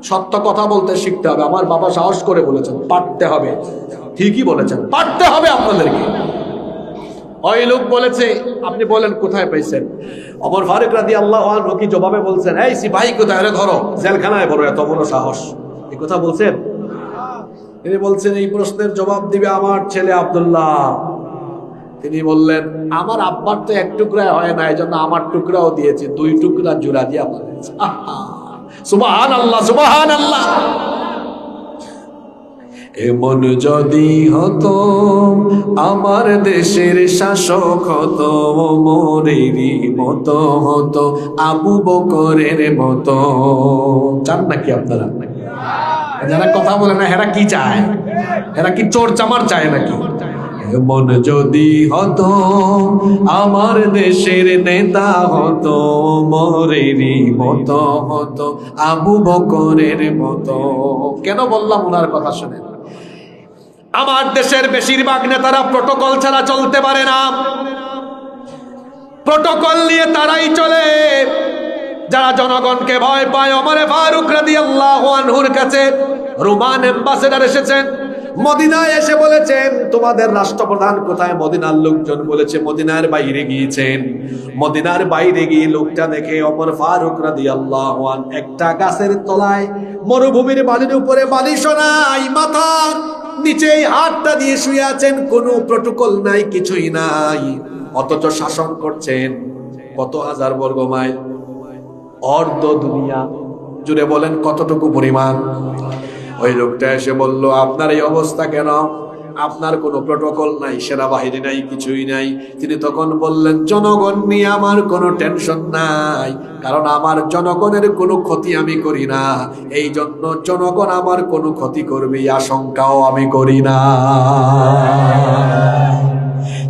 সত্য। কথা বলতে শিখতে হবে। আমার বাবা সাহস করে বলেছেন পাঠতে হবে, ঠিকই বলেছেন, পাঠতে হবে আপনাদেরকে। ওই লোক বলেছে, আপনি বলেন কোথায় পাইছেন? ওমর ফারুক রাদিয়াল্লাহু আনহু কি জবাবে বলছেন, এই সিপাহী কোথায়, আরে ধরো জেলখানায় বড়, এত বড় সাহস, এই কথা বলছেন? তিনি বলছেন এই প্রশ্নের জবাব দিবে আমার ছেলে আব্দুল্লাহ। তিনি বললেন, আমার আব্বার তো এক টুকরা হয় না, এই জন্য আমার টুকরাও দিয়েছি, 2 টুকরা জোড়া দিয়ে আপনার। সুবহানাল্লাহ, সুবহানাল্লাহ। এমন যদি হতো আমার দেশের শাসক হতো, ওমরেরই মতো হতো, আবু বকরের মতো। চান নাকি আপনারা? যারা কথা বলে না এরা কি চায়? এরা কি চোর চামার চায় নাকি? এমন যদি হতো আমার দেশের নেতা হতো, ওমরেরই মতো হতো, আবু বকরের মতো। কেন বললাম ওনার কথা শুনে? আমার দেশের বেশিরভাগ নেতারা প্রটোকল ছাড়া চলতে পারে না। প্রটোকল নিয়ে তারাই চলে যারা জনগণকে ভয় পায়। ওমর ফারুক রাদিয়াল্লাহু আনহুর কাছে রোমান অ্যাম্বাসেডর এসেছেন, মদিনায় এসে বলেছেন তোমাদের রাষ্ট্রপ্রধান কোথায়? মদিনার লোকজন বলেছে মদিনার বাইরে গিয়েছেন। মদিনার বাইরে গিয়ে লোকটা দেখে ওমর ফারুক রাদিয়াল্লাহু আনহু একটা গাছের তলায় মরুভূমির বালির উপরে, বালিশও নাই, মাথার নিচেই হাতটা দিয়ে শুয়ে আছেন, কোনো প্রটোকল নাই, কিছুই নাই, অথচ শাসন করছেন কত হাজার বর্গ মাইল, অর্ধ দুনিয়া জুড়ে। বলেন কতটুকু পরিমাণ? ওই লোকটা এসে বলল, আপনার এই অবস্থা কেন? আপনার কোনো প্রটোকল নাই, সেনাবাহিনী নাই, কিছুই নাই। তিনি তখন বললেন, জনগণ নিয়ে আমার কোনো টেনশন নাই, কারণ আমার জনগণের কোনো ক্ষতি আমি করি না, এই জন্য জনগণ আমার কোনো ক্ষতি করবে এই আশঙ্কাও আমি করি না।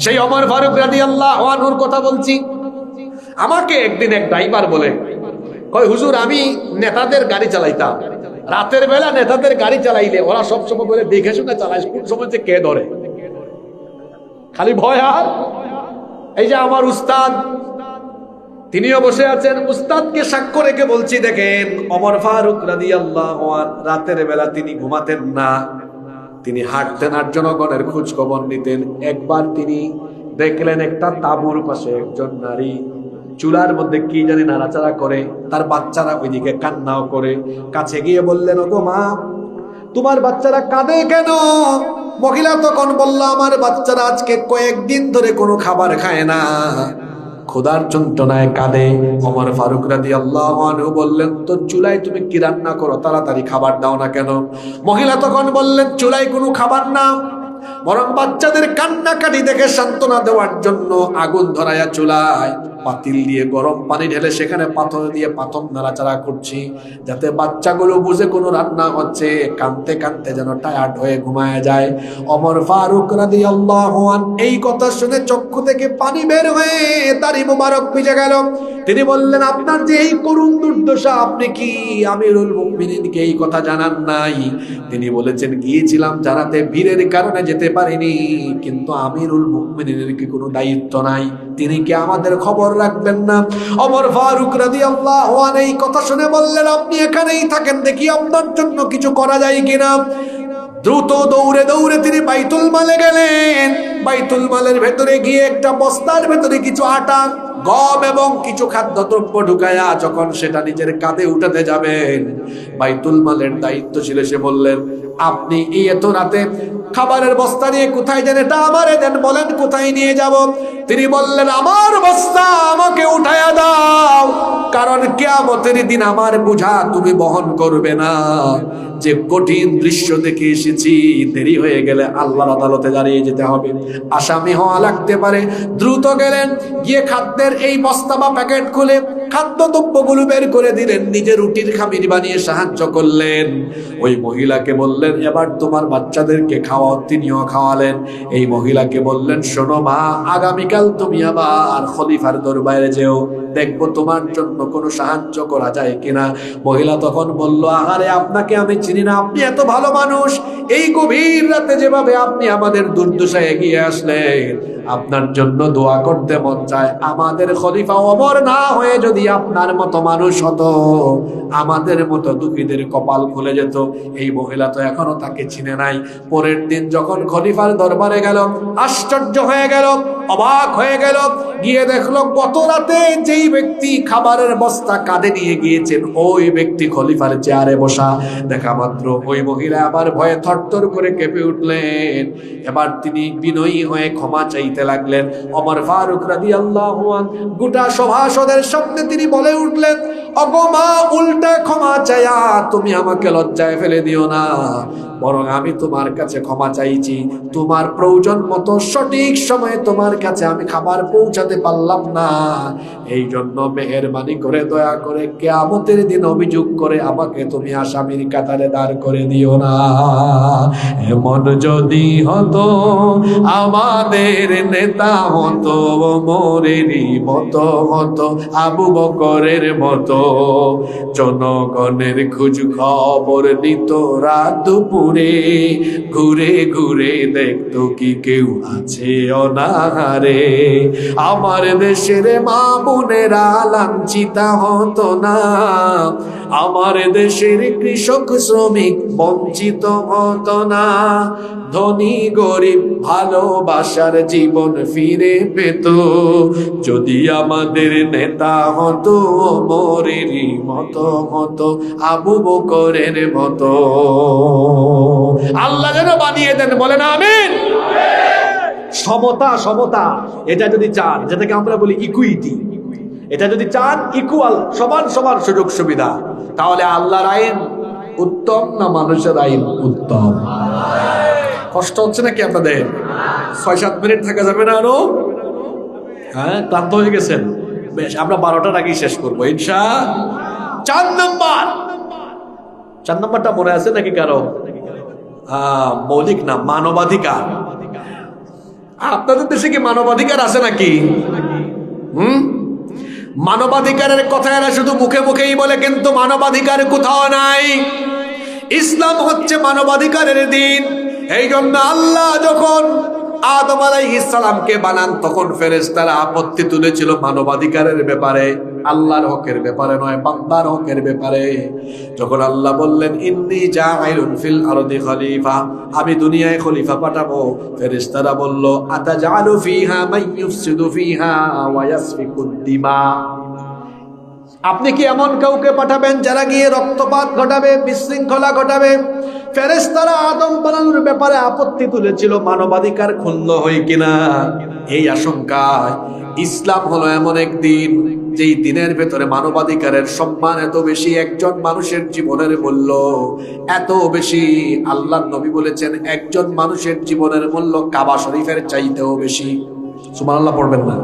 সেই ওমর ফারুক রাদিয়াল্লাহু আনহুর কথা বলছি। আমাকে একদিন এক ড্রাইভার বলে, কয় হুজুর আমি নেতাদের গাড়ি চালাইতাম, রাতের বেলা নেতাদের গাড়ি চালাইলে ওরা সবসময় বলে দেখে শুনে চালায়, কোন সময় যে কে ধরে, খালি ভয়। আর এই যে আমার উস্তাদ, তিনিও বসে আছেন, উস্তাদকে সাক্ষ্য রেখে বলছি, দেখেন ওমর ফারুক রাদিয়াল্লাহু আনহু রাতের বেলা তিনি ঘুমাতেন না, তিনি হাঁটতেন আর জনগণের খোঁজ খবর নিতেন। একবার তিনি দেখলেন একটা তাঁবুর পাশে একজন নারী চুলার মধ্যে কি জানি নাড়াচাড়া করে, তার বাচ্চারা ওইদিকে কান্নাও করে। কাছে গিয়ে বললেন, ওগো মা, তোমার বাচ্চারা কাঁদে কেন? মহিলা তখন বলল, আমার বাচ্চারা আজকে কয়েকদিন ধরে কোনো খাবার খায় না, ক্ষুধার যন্ত্রণায় কাঁদে। ওমর ফারুক রাদিয়াল্লাহু আনহু বললেন, তো চুলায় তুমি কি রান্না করো, তাড়াতাড়ি খাবার দাও না কেন? মহিলা তখন বললেন, চুলায় কোনো খাবার না, বরং বাচ্চাদের কান্নাকাটি দেখে সান্ত্বনা দেওয়ার জন্য আগুন ধরায়া চুলায় পাতিল দিয়ে গরম পানি ঢেলে সেখানে পাথর দিয়ে পাথর নাড়াচাড়া করছি, যাতে বাচ্চাগুলো বুঝে কোনো রান্না হচ্ছে, কাঁদতে কাঁদতে যেন টায়ার্ড হয়ে ঘুমায় যায়। ওমর ফারুক রাদিয়াল্লাহু আনহু এই কথা শুনে চক্ষু থেকে পানি বের হয়ে দাড়ি মুবারক ভিজে গেল। তিনি বললেন, আপনার যে এই করুণ দুর্দশা, আপনি কি আমিরুল মুমিনিনকে এই কথা জানান নাই? তিনি বলেছেন, গিয়েছিলাম জানাতে, ভিড়ের কারণে যেতে পারিনি, কিন্তু আমিরুল মুমিনিনের কি কোনো দায়িত্ব নাই? তিনি কি আমাদের খবর রাখবেন না? ওমর ফারুক রাদিয়াল্লাহু আনহু এই কথা শুনে বললেন, আপনি এখানেই থাকেন, দেখি আপনার জন্য কিছু করা যায় কিনা। দ্রুত দৌড়ে দৌড়ে তিনি বাইতুল মালে গেলেন। বাইতুল মালের ভেতরে গিয়ে একটা বস্তার ভেতরে কিছু আটা, গম এবং কিছু খাদ্যদ্রব্য ঢুকায়া যখন সেটা নিজের কাঁধে উঠাতে যাবেন, বাইতুল মালের দায়িত্ব ছিল, সে বললেন, আপনি এই এত রাতে খাবারের বস্তা নিয়ে কোথায় যান? এটা আমারে দেন, বলেন কোথায় নিয়ে যাব? তিনি বললেন, আমার বস্তা আমাকে উঠায়া দাও, কারণ কিয়ামতের দিন আমার বোঝা তুমি বহন করবে না। যে কঠিন দৃশ্য দেখে এসেছি, দেরি হয়ে গেলে আল্লাহর আদালতে দাঁড়িয়ে যেতে হবে, আসামি হওয়া লাগতে পারে। দ্রুত গেলেন, গিয়ে খাদ্যের এই বস্তা বা প্যাকেট খুলে খাদ্যদ্রব্যগুলো বের করে দিলেন, নিজে রুটির খামির বানিয়ে সাহায্য করলেন। ওই মহিলাকে বললেন এবার তোমার বাচ্চাদেরকে খাওয়াও, তিনিও খাওয়ালেন। এই মহিলাকে বললেন শোনো মা, আগামীকাল তুমি আবার খলিফার দরবারে যেও, দেখবো তোমার জন্য কোনো সাহায্য করা যায় কিনা। মহিলা তখন বলল আহারে, আপনাকে আমি চিনি না, আপনি এত ভালো মানুষ, এই গভীর রাতে যেভাবে আপনি আমাদের দুর্দশায় এগিয়ে আসলেন, আপনার জন্য দোয়া করতে মন চায়। আমাদের খলিফা ওমর না হয়ে যদি আপনার মতো মানুষ হতো, আমাদের মতো দুঃখীদের কপাল খুলে যেত। এই মহিলা তো এখনো তাকে চিনে নাই। পরের দিন যখন খলিফার দরবারে গেল, আশ্চর্য হয়ে গেল, অবাক হয়ে গেল, গিয়ে দেখলো গত রাতে যেই ব্যক্তি খাবারের বস্তা কাঁধে নিয়ে গিয়েছেন, ওই ব্যক্তি খলিফার চেয়ারে বসা। দেখা মাত্র ওই মহিলা আবার ভয়ে থরথর করে কেঁপে উঠলেন। এবার তিনি বিনয়ী হয়ে ক্ষমা চাইতে লাগলেন। ওমর ফারুক রাদিয়াল্লাহু আনহু গোটা সভাসদের সামনে তিনি বলে উঠলেন, ওগো মা, উল্টা ক্ষমা চাইয়া তুমি আমাকে লজ্জায় ফেলে দিও না, বরং আমি তোমার কাছে ক্ষমা চাইছি। তোমার প্রয়োজন মতো সঠিক সময়ে তোমার কাছে আমি খাবার পৌঁছাতে পারলাম না, এই জন্য মেহেরবানি করে দয়া করে কিয়ামতের দিন অভিযোগ করে আমাকে তুমি আসামির কাতারে দাঁড় করে দিও না। এমন যদি হতো আমাদের নেতা হতো ওমরেরই মতো, হতো আবু বকরের মতো, জনগণের খোঁজ খবর নিত রাত দুপুরে, ঘুরে ঘুরে দেখতো কি কেউ আছে অনাহারে। আমার দেশের মা বোনেরা লাঞ্ছিতা হতো না, আমার দেশের কৃষক শ্রমিক বঞ্চিত হতো না, ধনী গরিব ভালোবাসার জীবন ফিরে পেত, যদি আমাদের নেতা হতো ওমরেরই মতো, হতো আবু বকরের মতো। আল্লাহ যেন বানিয়ে দেন, বলেন আমিন। সমতা, সমতা এটা যদি চান, যেটাকে আমরা বলি ইকুইটি, এটা যদি চান ইকুয়াল, সমান সমান সুযোগ সুবিধা, তাহলে আল্লাহর আইন উত্তম না মানুষের আইন উত্তম? কষ্ট হচ্ছে নাকি আপনাদের? 6-7 মিনিট থাকা যাবে না আরো? হ্যাঁ, ক্লান্ত হয়ে গেছেন? বেশ, আমরা 12টার আগেই শেষ করবো ইনশাআল্লাহ। 4 নম্বরটা মনে আছে নাকি কারো? মৌলিক না, মানবাধিকার। আপনাদের দেশে কি মানবাধিকার আছে নাকি? মানবাধিকারের কথা এরা শুধু মুখে মুখেই বলে, কিন্তু মানবাধিকার কোথাও নাই। ইসলাম হচ্ছে মানবাধিকারের দিন। এই জন্য আল্লাহ যখন আদম আলাইহিস সালামকে বানান, তখন ফেরেশতারা আপত্তি তুলেছিল মানবাধিকারের ব্যাপারে, আল্লাহর হকের ব্যাপারে নয়, বান্দার হকের ব্যাপারে। যখন আল্লাহ বললেন ইন্নী জাইলুন ফিল আরদি খলিফা, আমি দুনিয়ায় খলিফা পাঠাবো, ফেরেশতারা বলল আতাজালু ফিহা মান ইউফসিদু ফিহা ওয়া ইয়াসফিকুদ দিমা, আপনি কি এমন কাউকে পাঠাবেন যারা গিয়ে রক্তপাত ঘটাবে, বিশৃঙ্খলা ঘটাবে? ফেরেশতারা আদম বানানোর ব্যাপারে আপত্তি তুলেছিল, মানবাধিকার ক্ষুণ্ণ হয় কিনা এই আশঙ্কায়। ইসলাম হলো এমন এক দিন, যেই দিনের ভেতরে মানবাধিকারের সম্মান এত বেশি, একজন মানুষের জীবনের মূল্য এত বেশি। আল্লাহর নবী বলেছেন একজন মানুষের জীবনের মূল্য কাবা শরীফের চাইতেও বেশি। সুবহানাল্লাহ পড়বেন না?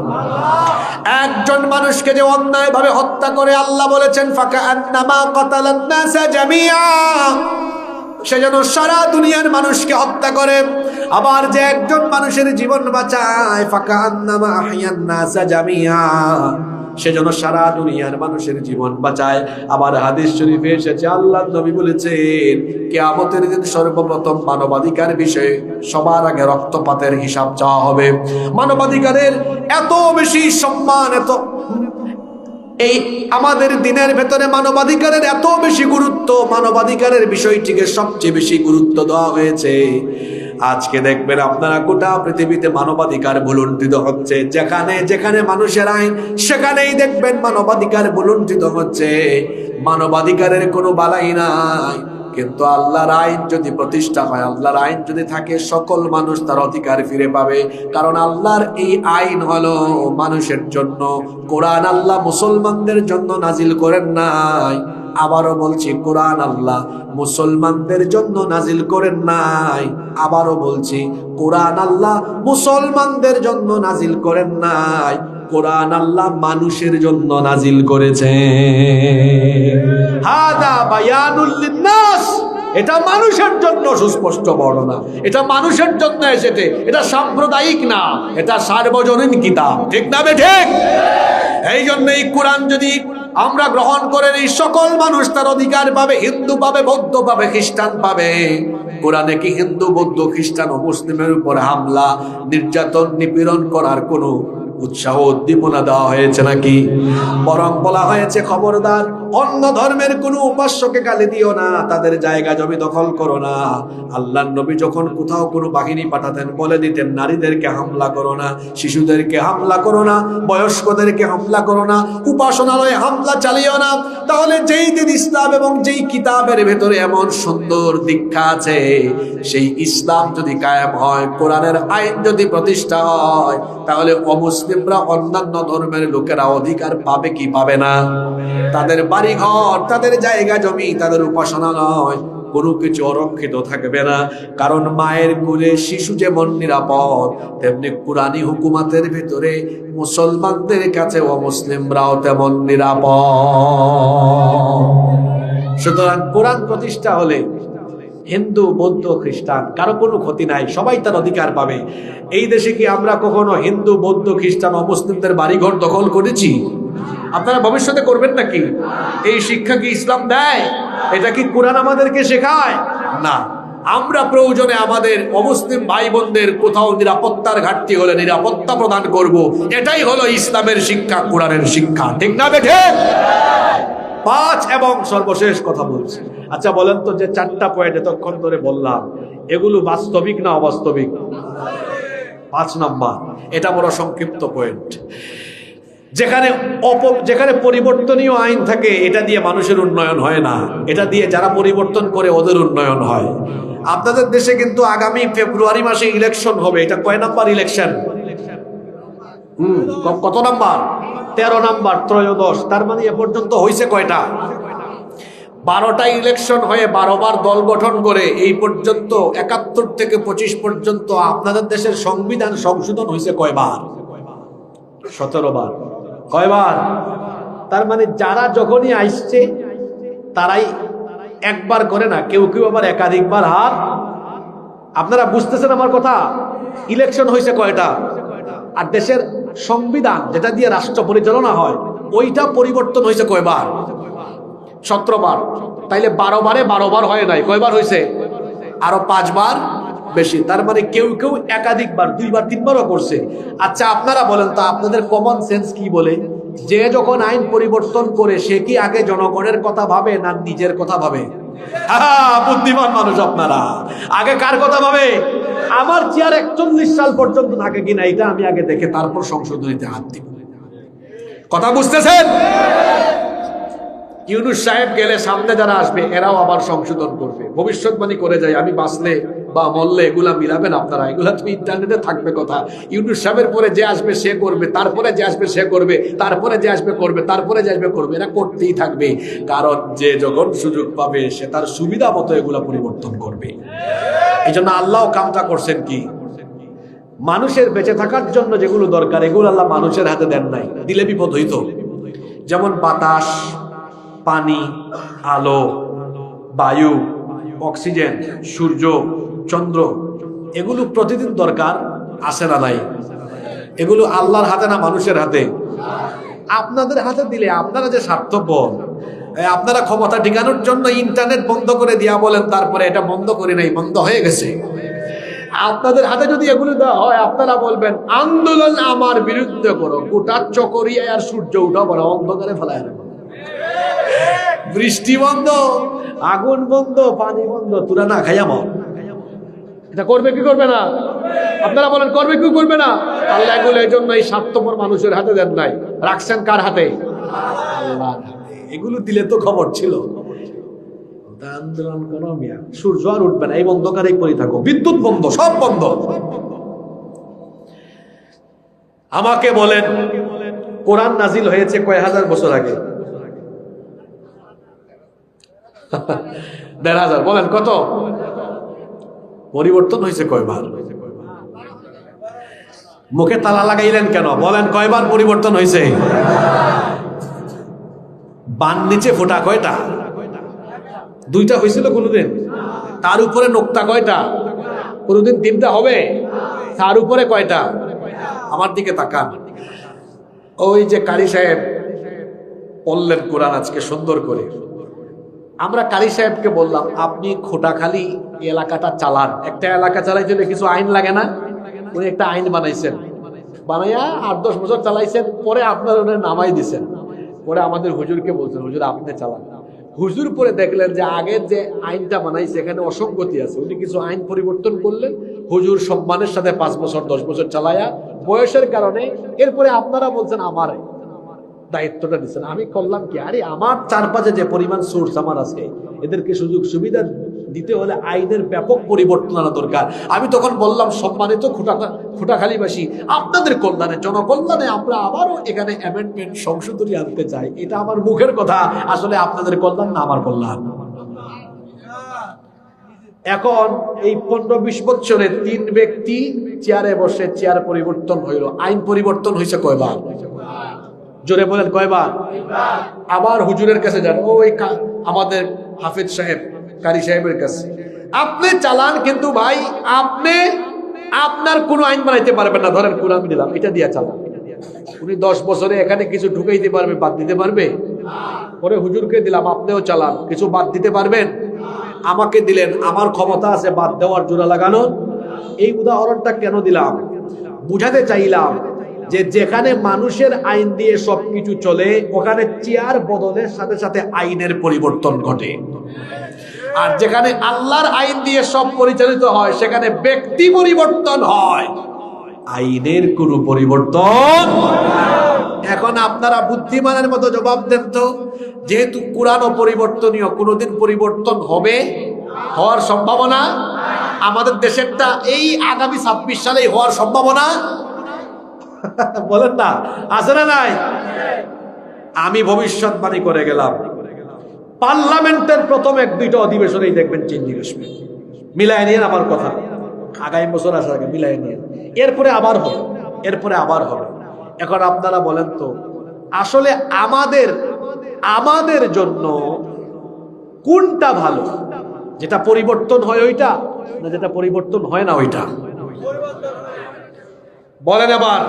একজন মানুষকে যে অন্যায় ভাবে হত্যা করে, আল্লাহ বলেছেন ফাকা আন্নামা কাতালান নাসা জামিআ, সে যেন সারা দুনিয়ার মানুষকে হত্যা করে। আবার যে একজন মানুষের জীবন বাঁচায়, ফাকা আন্নামা আহইয়ান নাসা জামিআ, সে যেন সারা দুনিয়ার মানুষের জীবন বাঁচায়। আবার হাদিস শরীফে এসেছে, আল্লাহর নবী বলেছেন কিয়ামতের দিন সর্বপ্রথম মানবাধিকার বিষয়ে সবার আগে রক্তপাতের হিসাব চাওয়া হবে। মানবাধিকারের এত বেশি সম্মান, এত এই আমাদের দিনের ভেতরে মানবাধিকারের এত বেশি গুরুত্ব, মানবাধিকারের বিষয়টিকে সবচেয়ে বেশি গুরুত্ব দেওয়া হয়েছে। আজকে দেখবেন আপনারা গোটা পৃথিবীতে মানবাধিকার ভুলুণ্ঠিত হচ্ছে। যেখানে যেখানে মানুষের আইন, সেখানেই দেখবেন মানবাধিকার ভুলুণ্ঠিত হচ্ছে। মানবাধিকারের কোনো বালাই নাই, কিন্তু আল্লাহর আইন যদি প্রতিষ্ঠা হয়, আল্লাহর আইন যদি থাকে, সকল মানুষ তার অধিকার ফিরে পাবে। কারণ আল্লাহর এই আইন হলো মানুষের জন্য। কোরআন আল্লাহ মুসলমানদের জন্য নাজিল করেন নাই। আবারও বলছি, কোরআন আল্লাহ মুসলমানদের জন্য নাজিল করেন নাই। আবারও বলছি, কোরআন আল্লাহ মুসলমানদের জন্য নাজিল করেন নাই। কোরআন আল্লাহ মানুষের জন্য নাজিল করেছে। হাদা বায়ানুল লিন্নাস, এটা মানুষের জন্য সুস্পষ্ট বর্ণনা, এটা মানুষের জন্য এসেছে, এটা সাম্প্রদায়িক না, এটা সার্বজনীন কিতাব। ঠিক না বে ঠিক? এই জন্য এই কোরআন যদি আমরা গ্রহণ করে এই সকল মানুষ তার অধিকার পাবে, হিন্দু পাবে, বৌদ্ধ পাবে, খ্রিস্টান পাবে। কোরআনে কি হিন্দু, বৌদ্ধ, খ্রিস্টান ও মুসলিমের উপর হামলা, নির্যাতন, নিপীড়ন করার কোনো উৎসাহ উদ্দীপনা দেওয়া হয়েছে নাকি? বরং বলা হয়েছে খবরদার অন্য ধর্মের কোন উপাস্যকে গালি দিও না, তাদের জায়গা জমি দখল করো না। আল্লাহর নবী যখন কোথাও কোনো বাহিনী পাঠাতেন বলে দিতেন নারীদেরকে হামলা করো না, শিশুদেরকে হামলা করো না, বয়স্কদেরকে হামলা করো না, উপাসনালয়ে হামলা চালিও না। তাহলে যেই দিন ইসলাম এবং যেই কিতাবের ভেতরে এমন সুন্দর দীক্ষা আছে, সেই ইসলাম যদি কায়েম হয়, কোরআনের আইন যদি প্রতিষ্ঠা হয়, তাহলে অমুসলিমরা, অন্যান্য ধর্মের লোকেরা অধিকার পাবে কি পাবে না? তাদের বাড়ি ঘর, তাদের জায়গা জমি, তাদের উপাসনালয় কোনো কিছু অরক্ষিত থাকবে না। কারণ মায়ের কোলে শিশু যেমন নিরাপদ, তেমনি কুরআনী হুকুমাতের ভিতরে মুসলমানদের কাছে অমুসলিমরাও তেমন নিরাপদ। সুতরাং কোরআন প্রতিষ্ঠা হলে হিন্দু, বৌদ্ধ, খ্রিস্টান কারো কোনো ক্ষতি নাই, সবাই তার অধিকার পাবে। এই দেশে কি আমরা কখনো হিন্দু, বৌদ্ধ, খ্রিস্টান, অমুসলিমদের বাড়িঘর দখল করেছি? আপনারা ভবিষ্যতে করবেন নাকি? এই শিক্ষা কি ইসলাম দেয়? এটা কি কোরআন আমাদেরকে শেখায়? না। আমরা প্রয়োজনে আমাদের অমুসলিম ভাই বোনদের কোথাও নিরাপত্তার ঘাটতি হলে নিরাপত্তা প্রদান করব। এটাই হলো ইসলামের শিক্ষা, কোরআনের শিক্ষা। ঠিক না বেঠে? 5 এবং সর্বশেষ কথা বলছি। আচ্ছা বলেন তো, যে 4টা পয়েন্ট এতক্ষণ ধরে বললাম, এগুলো বাস্তবিক না অবাস্তবিক? 5 নাম্বার, এটা বড় সংক্ষিপ্ত পয়েন্ট। যেখানে পরিবর্তনীয় আইন থাকে, এটা দিয়ে মানুষের উন্নয়ন হয় না, এটা দিয়ে যারা পরিবর্তন করে ওদের উন্নয়ন হয়। আপনাদের দেশে কিন্তু আগামী ফেব্রুয়ারি মাসে ইলেকশন হবে। এটা কয় নাম্বার ইলেকশন? কত নাম্বার? 13 নাম্বার, ত্রয়োদশ। তার মানে এ পর্যন্ত হয়েছে কয়টা? 12টা ইলেকশন হয়ে 12 বার দল গঠন করে এই পর্যন্ত 71 থেকে 25 পর্যন্ত আপনাদের দেশের সংবিধান সংশোধন হয়েছে কয়বার? 17 বার। কয়বার? তার মানে যারা যখনই আসছে তারাই একবার করে না, কেউ কেউ আবার একাধিকবার। হার আপনারা বুঝতেছেন আমার কথা? ইলেকশন হয়েছে কয়টা? আর দেশের সংবিধান যেটা দিয়ে রাষ্ট্র পরিচালনা হয়, ওইটা পরিবর্তন হয়েছে কয়বার? 17 বার। তাইলে 12 বারে 12 বার হয় নাই, কয়বার হয়েছে? আরো 5 বার বেশি। তার মানে কেউ কেউ একাধিকবার, 2 বার 3 বারও করছে। আচ্ছা আপনারা বলেন তো, আপনাদের কমন সেন্স কি বলে? যে যখন আইন পরিবর্তন করে সে কি আগে জনগণের কথা ভাবে না নিজের কথা ভাবে? বুদ্ধিমান মানুষ আপনারা। আগে কার কথা ভাবে? আমার চেয়ার 41 সাল পর্যন্ত থাকে কিনা এটা আমি আগে দেখে তারপর সংশোধনীতে হাত দিব। কথা বুঝতেছেন? ইউনূস সাহেব গেলে সামনে যারা আসবে এরাও আবার সংশোধন করবে, ভবিষ্যৎবাণী করে যায়। আমি বাঁচলে বা মরলে এগুলা মিলাবেন আপনারা, এগুলা তো ইন্টারনেটে থাকবে কথা। ইউনূস সাহেবের পরে যে আসবে সে করবে, তারপরে যে আসবে সে করবে, তারপরে যে আসবে করবে, তারপরে যে আসবে করবে। এরা করতেই থাকবে, কারণ যে যখন সুযোগ পাবে সে তার সুবিধা মতো এগুলা পরিবর্তন করবে। এই জন্য আল্লাহ কামটা করছেন কি, মানুষের বেঁচে থাকার জন্য যেগুলো দরকার এগুলো আল্লাহ মানুষের হাতে দেন নাই, দিলে বিপদ হইতো। যেমন বাতাস, পানি, আলো, বায়ু, অক্সিজেন, সূর্য, চন্দ্র, এগুলো প্রতিদিন দরকার, আসে না নাই? এগুলো আল্লাহর হাতে না মানুষের হাতে? আপনাদের হাতে দিলে আপনারা যে স্বার্থপর, আপনারা ক্ষমতা টিকানোর জন্য ইন্টারনেট বন্ধ করে দিয়া বলেন, তারপরে এটা বন্ধ করে নাই, বন্ধ হয়ে গেছে। আপনাদের হাতে যদি এগুলো দেওয়া হয়, আপনারা বলবেন আন্দোলন আমার বিরুদ্ধে করো, গোটা চকরিয়া আর সূর্য উঠা বড় অন্ধকারে ফেলায় রাখো। বৃষ্টি বন্ধ, আগুন বন্ধ, পানি বন্ধ, তোরা না খাইয়া মর। এটা করবে কি করবে না? আপনারা বলেন করবে কি করবে না? আল্লাহ এগুলো এই জন্য এই স্বার্থপর মানুষের হাতে দেন নাই, রাখছেন কার হাতে? আল্লাহর হাতে। এগুলো দিলে তো খবর ছিল। আন্দোলন করো মিয়া, সূর্য আর উঠবে না, এই অন্ধকারেই পড়ে থাকো, বিদ্যুৎ বন্ধ, সব বন্ধ। আমাকে বলেন কোরআন নাজিল হয়েছে কয় হাজার বছর আগে? 1500। বলেন কত? পরিবর্তন হয়েছে কয়বার? মুখে তালা লাগাইলেন কেন বলেন? কয়বার পরিবর্তন হয়েছে? বান নিচে ফোঁটা কয়টা? দুইটা হয়েছিল কোনোদিন? তার উপরে নোক্তা কয়টা? কোনোদিন তিনটা হবে? তার উপরে কয়টা? আমার দিকে তাকান। ওই যে কারি সাহেব পড়লেন কোরআন আজকে সুন্দর করে, আমরা কারি সাহেবকে বললাম আপনি খোটাখালী এলাকাটা চালান, একটা এলাকা চালাইতে হলে কিছু আইন লাগে না? উনি একটা আইন বানাইছেন, বানাইয়া 8-10 বছর চালাইছেন, পরে আপনার ওনার নামাই দিছেন। পরে আমাদের হুজুরকে বলছেন হুজুর আপনি চালান। হুজুর পরে দেখলেন যে আগের যে আইনটা বানাইছে এখানে অসঙ্গতি আছে, উনি কিছু আইন পরিবর্তন করলেন। হুজুর সম্মানের সাথে 5 বছর 10 বছর চালায়া বয়সের কারণে এরপরে আপনারা বলছেন আমার দায়িত্বটা দিচ্ছেন। আমি করলাম কি, আরে আমার চারপাশে যে পরিমাণ সোর্স আমার আছে এদেরকে সুযোগ সুবিধা দিতে হলে আইনের ব্যাপক পরিবর্তন আনা দরকার। আমি তখন বললাম সম্মানিত খোটাখালীবাসী, আপনাদের কল্যাণে জনকল্যাণে আমরা আবারও এখানে অ্যামেন্ডমেন্ট সংশোধনী আনতে চাই। এটা আমার মুখের কথা, আসলে আপনাদের কল্যাণ না আমার কল্যাণ। এখন এই 15-20 বছরে 3 ব্যক্তি চেয়ারে বসে চেয়ার পরিবর্তন হইল, আইন পরিবর্তন হয়েছে কয়বার? জোরে বলেন কয়বার? আবার হুজুরের কাছে যান, ওই আমাদের হাফেজ সাহেব কারি সাহেবের কাছে, আপনি চালান কিন্তু ভাই আপনি আপনার কোনো আইন বানাইতে পারবেন না। ধরেন কোরআন দিলাম, এটা দিয়া চালান। উনি 10 বছরে এখানে কিছু ঢুকাইতে পারবে, বাদ দিতে পারবে? পরে হুজুরকে দিলাম, আপনিও চালান, কিছু বাদ দিতে পারবেন? আমাকে দিলেন, আমার ক্ষমতা আছে বাদ দেওয়ার, জোড়া লাগানো। এই উদাহরণটা কেন দিলাম? বুঝাতে চাইলাম যে যেখানে মানুষের আইন দিয়ে সবকিছু চলে ওখানে চেয়ার বদলের সাথে সাথে আইনের পরিবর্তন ঘটে। আর যেখানে আল্লাহর আইন দিয়ে সব পরিচালিত হয় সেখানে ব্যক্তি পরিবর্তন হয়, আইনের কোনো পরিবর্তন। এখন আপনারা বুদ্ধিমানের মতো জবাব দেন তো, যেহেতু কোরআন পরিবর্তনীয়, কোনোদিন পরিবর্তন হবে? হওয়ার সম্ভাবনা? আমাদের দেশেরটা এই আগামী 26 সালেই হওয়ার সম্ভাবনা বলেন না, আছে না নাই? আমি ভবিষ্যৎবাণী করে গেলাম, পার্লামেন্টের প্রথম 1-2টা অধিবেশনেই দেখবেন চেঞ্জিং আসবে। মিলাই নিয়ে আমার কথা, আগামী বছর আসার আগে মিলাই নিয়ে, এরপরে আবার হবে, এরপরে আবার হবে। এখন আপনারা বলেন তো, আসলে আমাদের জন্য কোনটা ভালো? যেটা পরিবর্তন হয় ওইটা, না যেটা পরিবর্তন হয় না ওইটা? বলেন। আবার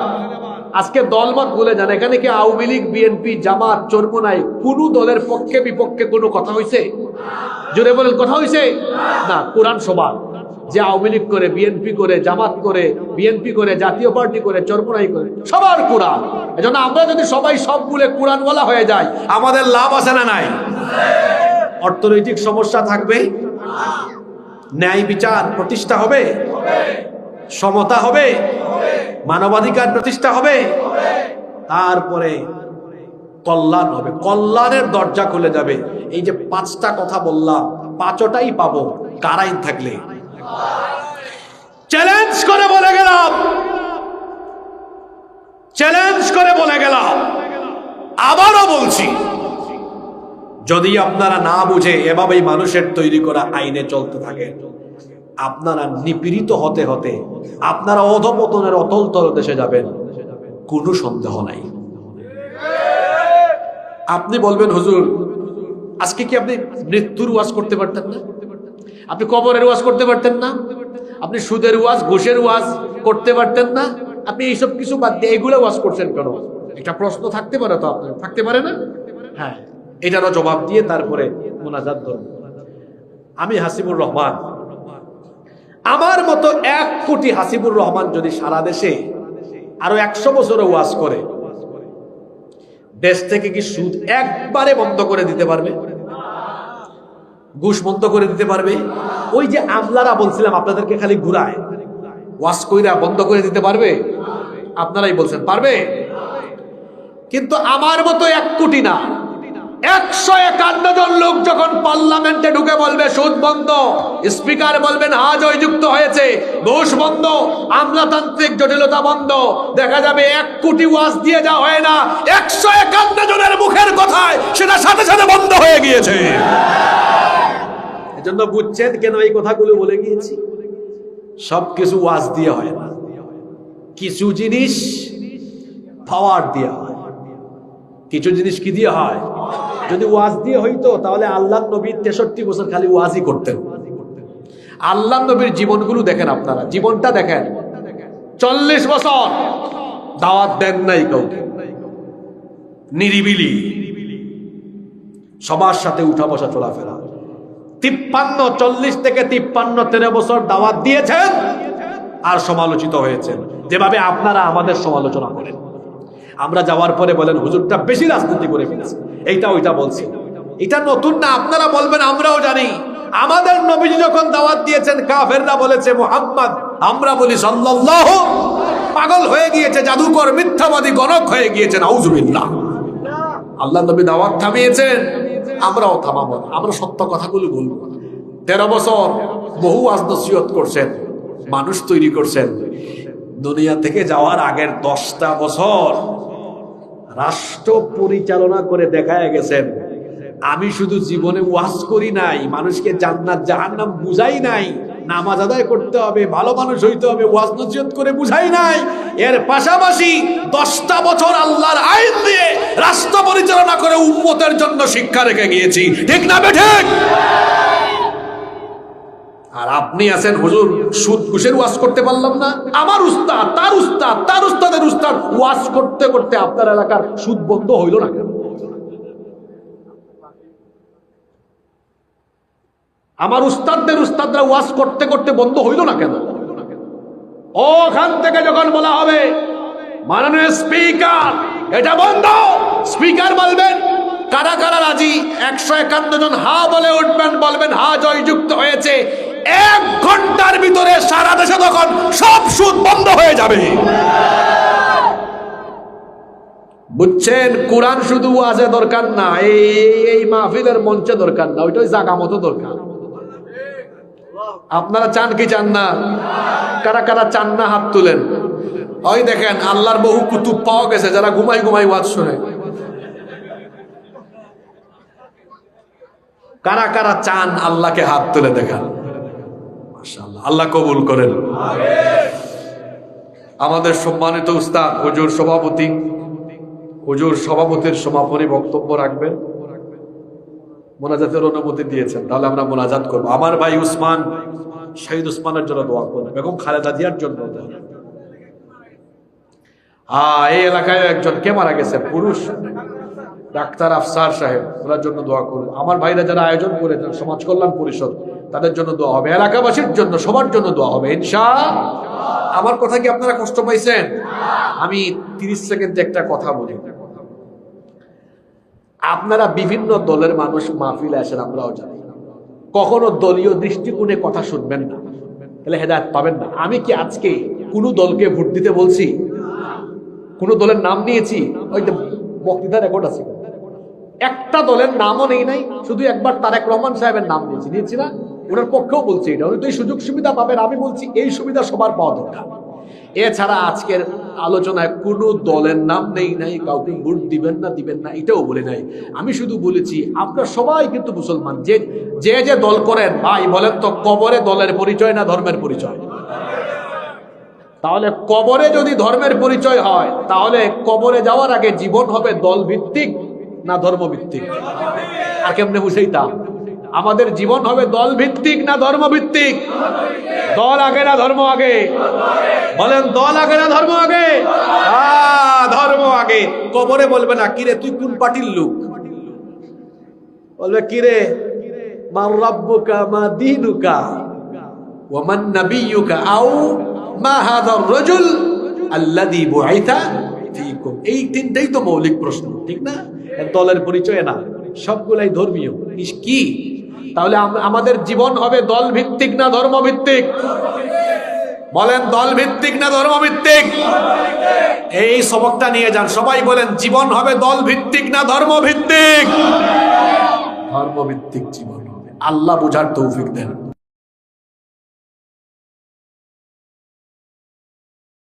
আজকে দলমত বলে যান, এখানে কি আওয়ামী লীগ, বিএনপি, জামাত, চরমোনাই কোন দলের পক্ষে বিপক্ষে কোনো কথা হয়েছে? জোরে বলেন, কথা হয়েছে না? কোরআন সবার, যে আওয়ামী লীগ করে, বিএনপি করে, জামাত করে, বিএনপি করে, জাতীয় পার্টি করে, চরমোনাই করে, সবার কোরআন। এজন্য আমরা যদি সবাই সব বলে কোরআনওয়ালা হয়ে যাই, আমাদের লাভ আছে না নাই? অর্থনৈতিক সমস্যা থাকবে, ন্যায় বিচার প্রতিষ্ঠা হবে, সমতা হবে, মানবাধিকার প্রতিষ্ঠা হবে, তারপরে কল্যাণ হবে, কল্যাণের দরজা খুলে যাবে। এই যে 5টা কথা বললাম, 5টাই পাবো কার আইন থাকলে। চ্যালেঞ্জ করে বলে গেলাম, চ্যালেঞ্জ করে বলে গেলাম, আবারও বলছি, যদি আপনারা না বুঝে এভাবেই মানুষের তৈরি করা আইনে চলতে থাকে, আপনারা নিপীড়িত হতে হতে আপনারা অধপতনের অতল তলদেশে যাবেন, কোনো সন্দেহ নাই। আপনি বলবেন হুজুর আজকে কি আপনি মৃত্যুর ওয়াজ করতে পারতেন না? আপনি কবরের ওয়াজ করতে পারতেন না? আপনি সুদের ওয়াজ, ঘুষের ওয়াজ করতে পারতেন না? আপনি এইসব কিছু বাদ দিয়ে এগুলো ওয়াজ করছেন কেন? একটা প্রশ্ন থাকতে পারে তো, আপনার থাকতে পারে না? হ্যাঁ, এটারও জবাব দিয়ে তারপরে মোনাজাত ধরুন। আমি হাসিবুর রহমান, আমার মতো 1 কোটি হাসিবুর রহমান যদি সারা দেশে আরো 100 বছরে ওয়াজ করে, দেশ থেকে কি সুদ একবারে বন্ধ করে দিতে পারবে? ঘুষ বন্ধ করে দিতে পারবে? ওই যে আমলারা বলছিলাম আপনাদেরকে খালি ঘুরায়, ওয়াজ কইরা বন্ধ করে দিতে পারবে? আপনারাই বলছেন পারবে। কিন্তু আমার মতো 1 কোটি না, 151 জন লোক যখন পার্লামেন্টে ঢুকে বলবে সুদ বন্ধ, স্পিকার বলবেন হা জয়যুক্ত হয়েছে, ঘুষ বন্ধ, আমলাতান্ত্রিক জটিলতা বন্ধ, দেখা যাবে 1 কোটি ওয়াজ দিয়ে যা হয় না, 151 জনের মুখের কথায় সেটা সাথে সাথে বন্ধ হয়ে গিয়েছে। এজন্য বুঝছেন কেন এই কথাগুলো বলে গিয়েছি? সবকিছু ওয়াজ দিয়ে হয় না, কিছু জিনিস পাওয়ার দেয়া হয়, কিছু জিনিস কি দিয়ে হয়? যদি ওয়াজ দিয়ে হইতো তাহলে আল্লাহ নবী 63 বছর খালি ওয়াজই করতেন। আল্লাহ নবীর জীবনগুলো দেখেন, আপনারা জীবনটা দেখেন, 40 বছর দাওয়াত দেন নাই কাউকে, নিরিবিলি সবার সাথে উঠা বসা চলাফেরা। 40 থেকে 13 বছর দাওয়াত দিয়েছেন আর সমালোচিত হয়েছেন, যেভাবে আপনারা আমাদের সমালোচনা করেন। আমরা যাওয়ার পরে বলেন হুজুরটা বেশি রাজনীতি করে ফেলেছে, এইটা ওইটা বলছে। এটা নতুন না, আপনারা বলবেন আমরাও জানি। আমাদের নবীজি যখন দাওয়াত দিয়েছেন কাফেররা বলেছে মুহাম্মদ, আমরা বলি সাল্লাল্লাহু, পাগল হয়ে গিয়েছে, জাদুকর, মিথ্যাবাদী, গণক হয়ে গিয়েছে, নাউজুবিল্লাহ। আল্লাহ নবী দাওয়াত থামিয়েছেন, আমরাও থামাবো না, আমরা সত্য কথাগুলো বলবো। 13 বছর বহু ওয়াজ নসিহত করছেন, মানুষ তৈরি করছেন। দুনিয়া থেকে যাওয়ার আগের 10টা বছর রাষ্ট্র পরিচালনা করে দেখায় গেছেন, আমি শুধু জীবনে ওয়াজ করি নাই, মানুষকে জান্নাত জাহান্নাম বুঝাই নাই, নামাজ আদায় করতে হবে, ভালো মানুষ হইতে হবে, ওয়াজ নসিহত করে বুঝাই নাই। এর পাশাপাশি 10টা বছর আল্লাহর আইন দিয়ে রাষ্ট্র পরিচালনা করে উম্মতের জন্য শিক্ষা রেখে গিয়েছি, ঠিক না ঠিক? আর আপনি আছেন হুজুর সুদ ঘুষের ওয়াজ করতে পারলাম না, আমার উস্তাদ, তার উস্তাদ, তার উস্তাদের উস্তাদ ওয়াজ করতে করতে আপনার এলাকার সুদ বন্ধ হইল না কেন? আমার উস্তাদদের উস্তাদরা ওয়াজ করতে করতে বন্ধ হইল না কেন? ওখান থেকে যখন বলা হবে মাননীয় স্পিকার এটা বন্ধ, স্পিকার বলবেন কারা কারা রাজি, 151 জন হা বলে উঠবেন, বলবেন হা জয়যুক্ত হয়েছে। 1 ঘন্টার ভিতরে সারা দেশে তখন সব সুদ বন্ধ হয়ে যাবে। বুঝছেন? কোরআন শুধু ওয়াজে দরকার না, এই মাহফিলের মঞ্চে দরকার না, ওইটাই জায়গা মতো দরকার। আপনারা চান কি চান না? কারা কারা চান না হাত তুলেন। ওই দেখেন আল্লাহর বহু কুতুব পাওয়া গেছে যারা ঘুমাই ঘুমাই ওয়াজ শুনে। কারা কারা চান আল্লাহকে হাত তুলে দেখান। মাশাআল্লাহ, আল্লাহ কবুল করেন। আমাদের সম্মানিত উস্তাদ হুজুর সভাপতি, হুজুর সভাপতির সমাপনী বক্তব্য রাখবেন। মোনাজাতের অনুমতি দিয়েছেন, তাহলে আমরা মোনাজাত করবো। আমার ভাই উসমান, শহীদ উসমানের জন্য দোয়া করবেন, বেগম খালেদা জিয়ার জন্য। এই এলাকায় একজন কে মারা গেছে, পুরুষ, ডাক্তার আফসার সাহেব, ওনার জন্য দোয়া করবো। আমার ভাইরা যারা আয়োজন করেছেন সমাজ কল্যাণ পরিষদ, তাদের জন্য দোয়া হবে, এলাকাবাসীর জন্য, সবার জন্য দোয়া হবে ইনশাআল্লাহ। আমার কথা কি আপনারা কষ্ট পাইছেন? আমি 30 সেকেন্ডে একটা কথা বলি। আপনারা বিভিন্ন দলের মানুষ মাহফিলে আসেন, আমরাও জানি, কখনো দলীয় দৃষ্টিকোণে কথা শুনবেন না, তাহলে হেদায়েত পাবেন না। আমি কি আজকে কোন দলকে ভোট দিতে বলছি? কোন দলের নাম নিয়েছি? ওই বক্তৃতা রেকর্ড আছে, একটা দলের নামও নেই নাই, শুধু একবার তারেক রহমান সাহেবের নাম নিয়েছি না, ওনার পক্ষেও বলছি এটা, উনি তো এই সুযোগ সুবিধা পাবেন, আমি বলছি এই সুবিধা সবার পাওয়া দরকার। এছাড়া আজকের আলোচনায় কোনো দলের নাম নেই নাই, কাউকে ভোট দিবেন না এটাও বলে নাই। আমি শুধু বলেছি আপনারা সবাই কিন্তু মুসলমান, যে যে দল করেন ভাই বলেন তো কবরে দলের পরিচয় না ধর্মের পরিচয়? তাহলে কবরে যদি ধর্মের পরিচয় হয়, তাহলে কবরে যাওয়ার আগে জীবন হবে দল ভিত্তিক না ধর্ম ভিত্তিক? আর কেমনে বুঝাইতাম? আমাদের জীবন হবে দল ভিত্তিক না ধর্ম ভিত্তিক? দল আগে না ধর্ম আগে? বলেন দল আগে না ধর্ম আগে? ধর্ম আগে। কবরে বলবে না কিরে তুই কোন পার্টির লোক, বলবে কিরে মান রাব্বুকা মা দীনুকা ওয়া মান নাবিয়্যুকা আও মা হাযার রাজুল আল্লাযী বুইসা ফীকুম। এই তিনটাই তো মৌলিক প্রশ্ন, ঠিক না? দলের পরিচয় না, সবগুলাই ধর্মীয়। কি তাহলে আমাদের জীবন হবে দল ভিত্তিক না ধর্ম ভিত্তিক? বলেন দল ভিত্তিক না ধর্ম ভিত্তিক? এই সবকটা নিয়ে যান, সবাই বলেন জীবন হবে দল ভিত্তিক না ধর্ম ভিত্তিক? ধর্ম ভিত্তিক জীবন হবে। আল্লাহ বুঝার তৌফিক দেন।